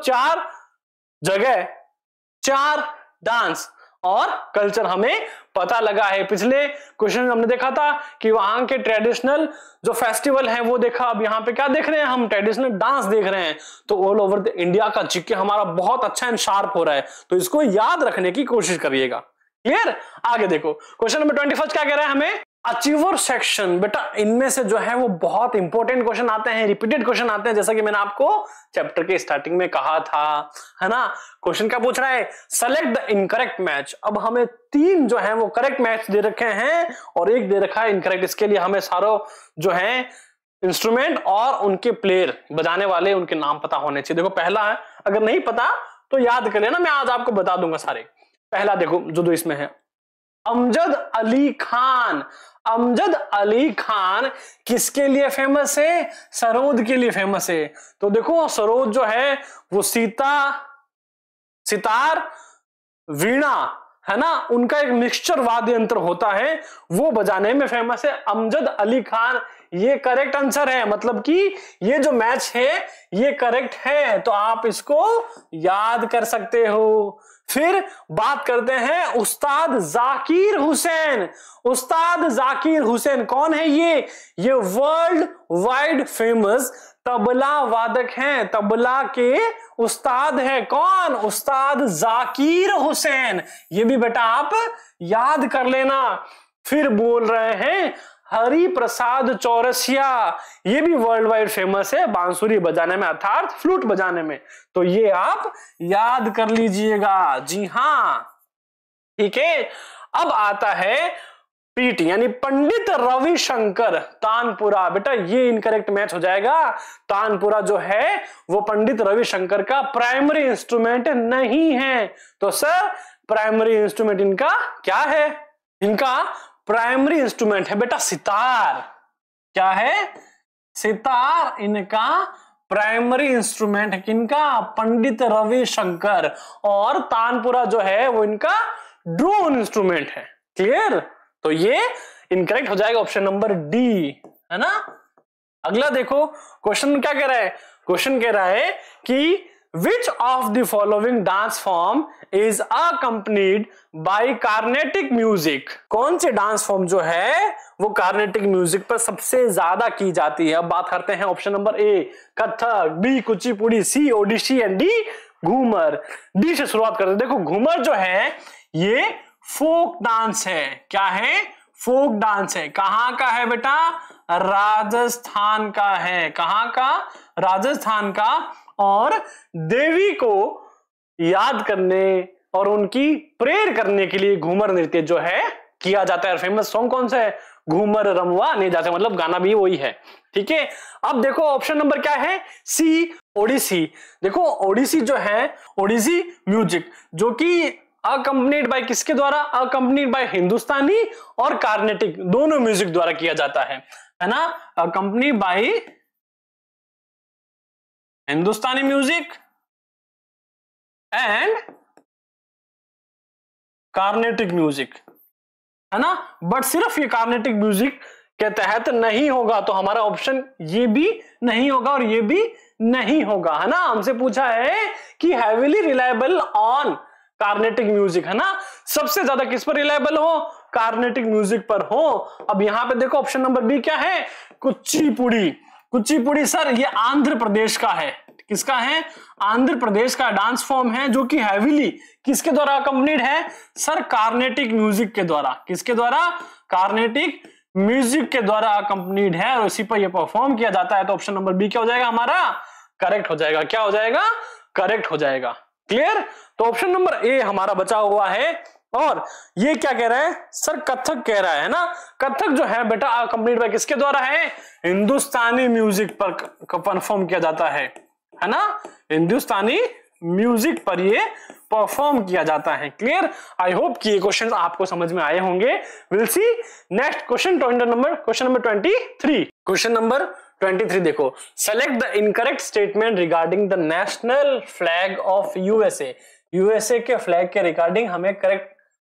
चार डांस और कल्चर हमें पता लगा है। पिछले क्वेश्चन में हमने देखा था कि वहां के ट्रेडिशनल जो फेस्टिवल है वो देखा। अब यहाँ पे क्या देख रहे हैं हम? ट्रेडिशनल डांस देख रहे हैं। तो ऑल ओवर द इंडिया का जीके हमारा बहुत अच्छा एंड शार्प हो रहा है, तो इसको याद रखने की कोशिश करिएगा। क्लियर? आगे देखो क्वेश्चन नंबर 21 क्या कह रहा है हमें? Achiever section. बेटा इनमें से जो है वो बहुत इंपॉर्टेंट क्वेश्चन आते हैं, रिपीटेड क्वेश्चन आते हैं, जैसा कि मैंने आपको चैप्टर के स्टार्टिंग में कहा था, है ना। क्वेश्चन क्या पूछ रहा है? Select the incorrect match. अब हमें 3 जो है वो करेक्ट मैच दे रखे हैं और 1 दे रखा है इनकरेक्ट। इसके लिए हमें सारों जो है इंस्ट्रूमेंट और उनके प्लेयर, बजाने वाले, उनके नाम पता होने चाहिए। देखो पहला है, अगर नहीं पता तो याद कर लेना, मैं आज आपको बता दूंगा सारे। पहला देखो जो इसमें है, अमजद अली खान। अमजद अली खान किसके लिए फेमस है? सरोद के लिए फेमस है। तो देखो सरोद जो है वो सितार, वीणा, है ना, उनका एक मिक्सचर वाद्य यंत्र होता है, वो बजाने में फेमस है। अमजद अली खान, ये करेक्ट आंसर है। मतलब कि ये जो मैच है ये करेक्ट है, तो आप इसको याद कर सकते हो। फिर बात करते हैं उस्ताद जाकिर हुसैन। उस्ताद जाकिर हुसैन कौन है? ये वर्ल्ड वाइड फेमस तबला वादक हैं, तबला के उस्ताद है। कौन? उस्ताद जाकिर हुसैन। ये भी बेटा आप याद कर लेना। फिर बोल रहे हैं हरि प्रसाद चौरसिया, ये भी वर्ल्ड वाइड फेमस है बांसुरी बजाने में, अर्थात फ्लूट बजाने में। तो ये आप याद कर लीजिएगा। जी हां, ठीक है। अब आता है पीटी यानी पंडित रविशंकर तानपुरा। बेटा ये इनकरेक्ट मैच हो जाएगा। तानपुरा जो है वो पंडित रविशंकर का प्राइमरी इंस्ट्रूमेंट नहीं है। तो सर प्राइमरी इंस्ट्रूमेंट इनका क्या है? इनका प्राइमरी इंस्ट्रूमेंट है बेटा सितार। क्या है? सितार इनका प्राइमरी इंस्ट्रूमेंट है। किनका? पंडित रविशंकर। और तानपुरा जो है वो इनका ड्रोन इंस्ट्रूमेंट है। क्लियर? तो ये इनकरेक्ट हो जाएगा ऑप्शन नंबर डी, है ना। अगला देखो क्वेश्चन क्या कह रहा है? क्वेश्चन कह रहा है कि Which of the following dance form is accompanied by carnatic music? कौन से डांस फॉर्म जो है वो कार्नेटिक म्यूजिक पर सबसे ज्यादा की जाती है? अब बात करते हैं option number A Kathak, B Kuchipudi, C Odissi and D Ghoomar. D से शुरुआत करते हैं। देखो घूमर जो है ये फोक डांस है। क्या है? फोक डांस है। कहां का है बेटा? राजस्थान का है। कहां का? राजस्थान का। और देवी को याद करने और उनकी प्रेयर करने के लिए घूमर नृत्य जो है किया जाता है। फेमस सॉन्ग कौन सा है? घूमर रमवा नहीं जाते, मतलब गाना भी वही है। ठीक है। अब देखो ऑप्शन नंबर क्या है? सी ओडिसी। देखो ओडिसी जो है, ओडिसी म्यूजिक जो कि अकम्पनीड बाय किसके द्वारा? अकम्पनीड बाय हिंदुस्तानी और कार्नेटिक दोनों म्यूजिक द्वारा किया जाता है ना। Accompany by Hindustani music and Carnatic music, है ना। बट सिर्फ ये कार्नेटिक म्यूजिक के तहत नहीं होगा, तो हमारा ऑप्शन ये भी नहीं होगा और ये भी नहीं होगा, है ना। हमसे पूछा है कि heavily reliable on Carnatic music, है ना। सबसे ज्यादा किस पर रिलायबल हो? कार्नेटिक म्यूजिक पर हो। अब यहां पे देखो ऑप्शन नंबर बी क्या है? कुचिपुड़ी। कुचिपुड़ी सर ये आंध्र प्रदेश का है। किसका है? आंध्र प्रदेश का डांस फॉर्म है जो कि हैवीली किसके द्वारा अकम्पनीड है? सर कार्नेटिक म्यूजिक के द्वारा। किसके द्वारा? कार्नेटिक म्यूजिक के द्वारा अकम्पनीड है और इसी पर यह परफॉर्म किया जाता है। तो ऑप्शन नंबर बी क्या हो जाएगा हमारा? करेक्ट हो जाएगा। क्या हो जाएगा? करेक्ट हो जाएगा। क्लियर? तो ऑप्शन नंबर ए हमारा बचा हुआ है। और ये क्या कह रहा है? सर कथक कह रहा है ना। कथक जो है बेटा अकम्पनीड बाय किसके द्वारा है? हिंदुस्तानी म्यूजिक पर परफॉर्म किया जाता है ना। हिंदुस्तानी म्यूजिक पर ये परफॉर्म किया जाता है। क्लियर? आई होप कि ये क्वेश्चंस आपको समझ में आए होंगे। Will see next question, question number 23। Question number 23 देखो, select the incorrect statement regarding the national flag of USA. USA के फ्लैग के रिगार्डिंग हमें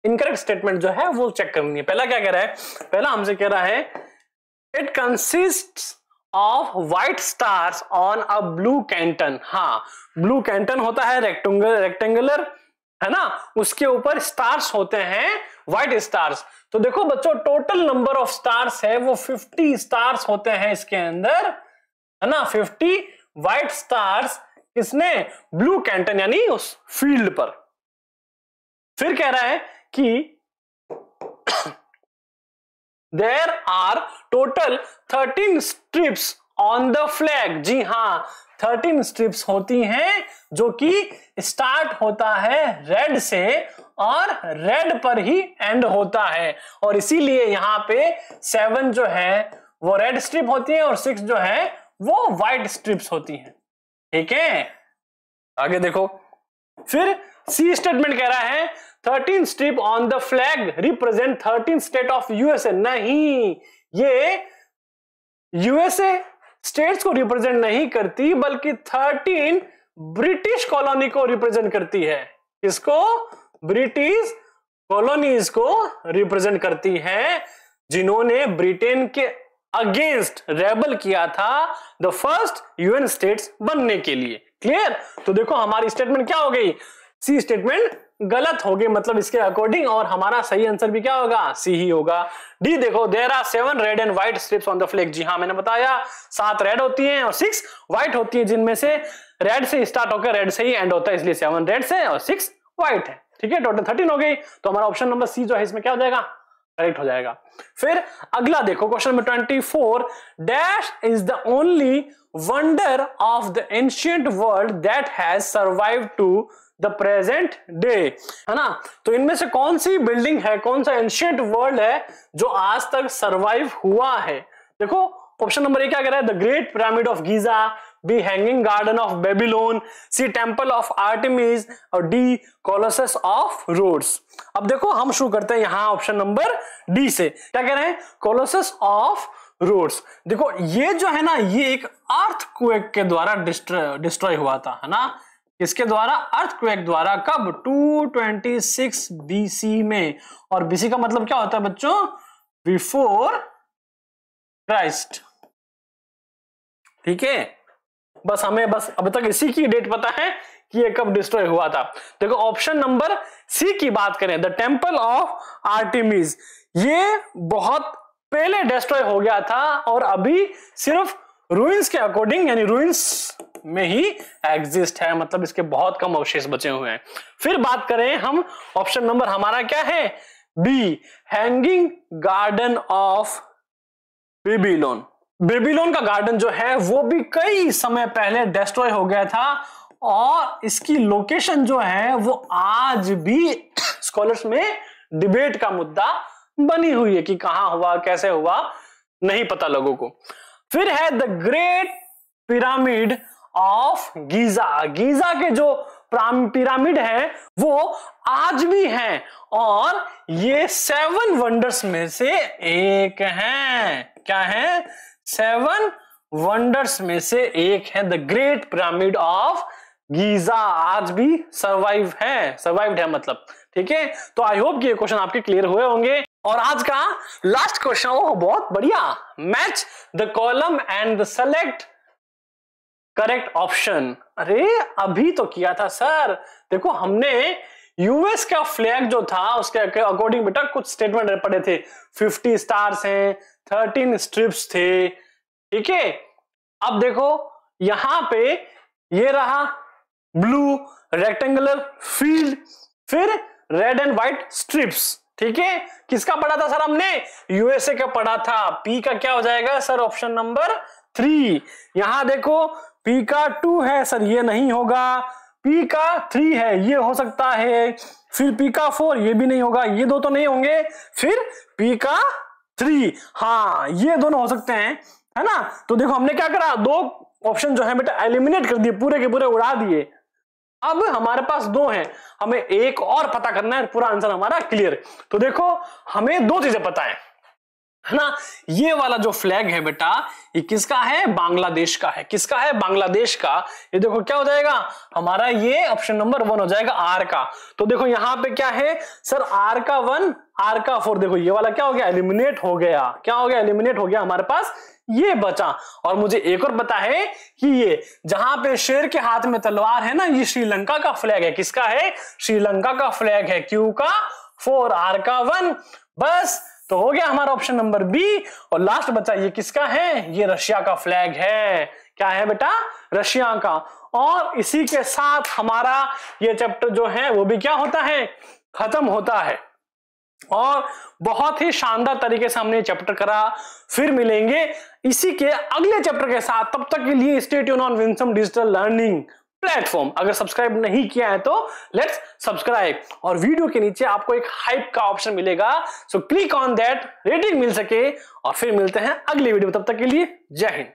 इनकरेक्ट स्टेटमेंट जो है वो चेक करनी है। पहला क्या कह रहा है? पहला हमसे कह रहा है it consists of white stars on a blue Canton. हाँ, ब्लू कैंटन होता है रेक्टेंगुलर है ना, उसके ऊपर स्टार्स होते हैं, व्हाइट स्टार्स। तो देखो बच्चों, टोटल नंबर ऑफ स्टार्स है वो 50 स्टार्स होते हैं इसके अंदर, है ना, 50 व्हाइट स्टार्स किसने, ब्लू कैंटन यानी उस फील्ड पर। फिर कह रहा है कि there are total 13 stripes on the flag. जी हां, 13 स्ट्रिप्स होती हैं जो कि स्टार्ट होता है रेड से और रेड पर ही एंड होता है, और इसीलिए यहां पे 7 जो है वो रेड स्ट्रिप होती है और 6 जो है वो व्हाइट स्ट्रिप्स होती हैं। ठीक है, आगे देखो। फिर सी स्टेटमेंट कह रहा है 13 strip on the flag represent 13 state of USA. नहीं, ये यूएसए स्टेट्स को रिप्रेजेंट नहीं करती बल्कि 13 ब्रिटिश कॉलोनी को रिप्रेजेंट करती है। किसको, ब्रिटिश कॉलोनीज को रिप्रेजेंट करती है जिन्होंने ब्रिटेन के अगेंस्ट रेबल किया था द फर्स्ट यूएन स्टेट्स बनने के लिए। क्लियर। तो देखो हमारी स्टेटमेंट क्या हो गई, सी स्टेटमेंट गलत हो गई, मतलब इसके अकॉर्डिंग, और हमारा सही आंसर भी क्या होगा, सी ही होगा। डी देखो, there are 7 red and white stripes on the flag. जी हाँ, मैंने बताया 7 रेड होती हैं और 6 व्हाइट होती है, जिनमें से रेड से स्टार्ट होकर रेड से ही एंड होता है, इसलिए 7 रेड से और 6 व्हाइट है। ठीक है, टोटल 13 हो गई। तो हमारा ऑप्शन नंबर सी जो है इसमें क्या हो जाएगा, करेक्ट हो जाएगा। फिर अगला देखो, question number 24, dash is the only wonder of the ancient world that has survived to the present day, है ना। तो इनमें से कौन सी बिल्डिंग है, कौन सा एंशिएंट वर्ल्ड है जो आज तक सर्वाइव हुआ है। देखो ऑप्शन नंबर ए क्या कह रहा है, the great pyramid of Giza, B hanging garden of Babylon, C temple of Artemis, और डी कोलोसस ऑफ रोड्स। अब देखो हम शुरू करते हैं यहां ऑप्शन नंबर डी से। क्या कह रहे हैं, कोलोसस ऑफ रोड्स। देखो ये जो है ना, ये एक अर्थक्वेक के द्वारा डिस्ट्रॉय हुआ था, है ना। इसके द्वारा, अर्थक्वेक द्वारा, कब, 226 बीसी में। और बीसी का मतलब क्या होता है बच्चों, बिफोर क्राइस्ट। ठीक है, बस हमें बस अब तक इसी की डेट पता है कि ये कब डिस्ट्रॉय हुआ था। देखो ऑप्शन नंबर सी की बात करें, द टेंपल ऑफ आर्टेमिस, ये बहुत पहले डिस्ट्रॉय हो गया था और अभी सिर्फ रूइंस के अकॉर्डिंग, यानी रूइंस में ही एग्जिस्ट है, मतलब इसके बहुत कम अवशेष बचे हुए हैं। फिर बात करें हम, ऑप्शन नंबर हमारा क्या है, B, hanging garden of Babylon. Babylon का गार्डन जो है वो भी कई समय पहले डिस्ट्रॉय हो गया था और इसकी लोकेशन जो है वो आज भी स्कॉलर्स में डिबेट का मुद्दा बनी हुई है कि कहां हुआ, कैसे हुआ, नहीं पता लोगों को। फिर है the great pyramid of Giza. Giza के जो पिरामिड है वो आज भी हैं और ये 7 वंडर्स में से एक हैं। क्या है, 7 वंडर्स में से एक है the great pyramid of Giza, आज भी सर्वाइव्ड है मतलब। ठीक है, तो आई होप कि ये क्वेश्चन आपके क्लियर हुए होंगे। और आज का लास्ट क्वेश्चन, वो बहुत बढ़िया, match the column and the select correct option. अरे अभी तो किया था सर। देखो हमने यूएस का फ्लैग जो था उसके अकॉर्डिंग बेटा कुछ स्टेटमेंट पढ़े थे, 50 स्टार्स हैं, 13 स्ट्रिप्स थे। ठीक है, अब देखो यहां पे ये रहा ब्लू रेक्टेंगुलर फील्ड, फिर रेड एंड व्हाइट स्ट्रिप्स। ठीक है, किसका पढ़ा था सर हमने, यूएसए का पढ़ा था। पी का क्या हो जाएगा सर, ऑप्शन नंबर 3। यहां देखो पी का 2 है सर, ये नहीं होगा। पी का 3 है, ये हो सकता है। फिर पी का 4, ये भी नहीं होगा, ये दो तो नहीं होंगे। फिर पी का 3, हाँ ये दोनों हो सकते हैं, है ना। तो देखो हमने क्या करा, 2 ऑप्शन जो है बेटा एलिमिनेट कर दिए, पूरे के पूरे उड़ा दिए। अब हमारे पास 2 हैं, हमें एक और पता करना है, पूरा आंसर हमारा क्लियर। तो देखो हमें 2 चीजें पता है ना। ये वाला जो फ्लैग है बेटा, ये किसका है, बांग्लादेश का है। किसका है, बांग्लादेश का। ये देखो क्या हो जाएगा हमारा, ये ऑप्शन नंबर 1 हो जाएगा, आर का। तो देखो यहां पे क्या है सर, आर का 1, आर का 4। देखो ये वाला क्या हो गया, एलिमिनेट हो गया। क्या हो गया, एलिमिनेट हो गया हमारे पास ये बचा। और मुझे एक और पता है कि ये जहां पे शेर के हाथ में तलवार है ना, ये श्रीलंका का फ्लैग है। किसका है? श्रीलंका का फ्लैग है। Q का 4, R का 1। बस, तो हो गया हमारा ऑप्शन नंबर बी। और लास्ट बचा, ये किसका है? ये रशिया का फ्लैग है। क्या है बेटा? रशिया का। और इसी के साथ हमारा ये चैप्टर जो है वो भी क्या होता है? खत्म होता है। और बहुत ही शानदार तरीके से हमने चैप्टर करा। फिर मिलेंगे इसी के अगले चैप्टर के साथ। तब तक के लिए stay tune on Winsome digital learning platform. अगर सब्सक्राइब नहीं किया है तो लेट्स सब्सक्राइब। और वीडियो के नीचे आपको एक हाइप का ऑप्शन मिलेगा, so click on that, rating मिल सके। और फिर मिलते हैं अगली वीडियो। तब तक के लिए जय हिंद।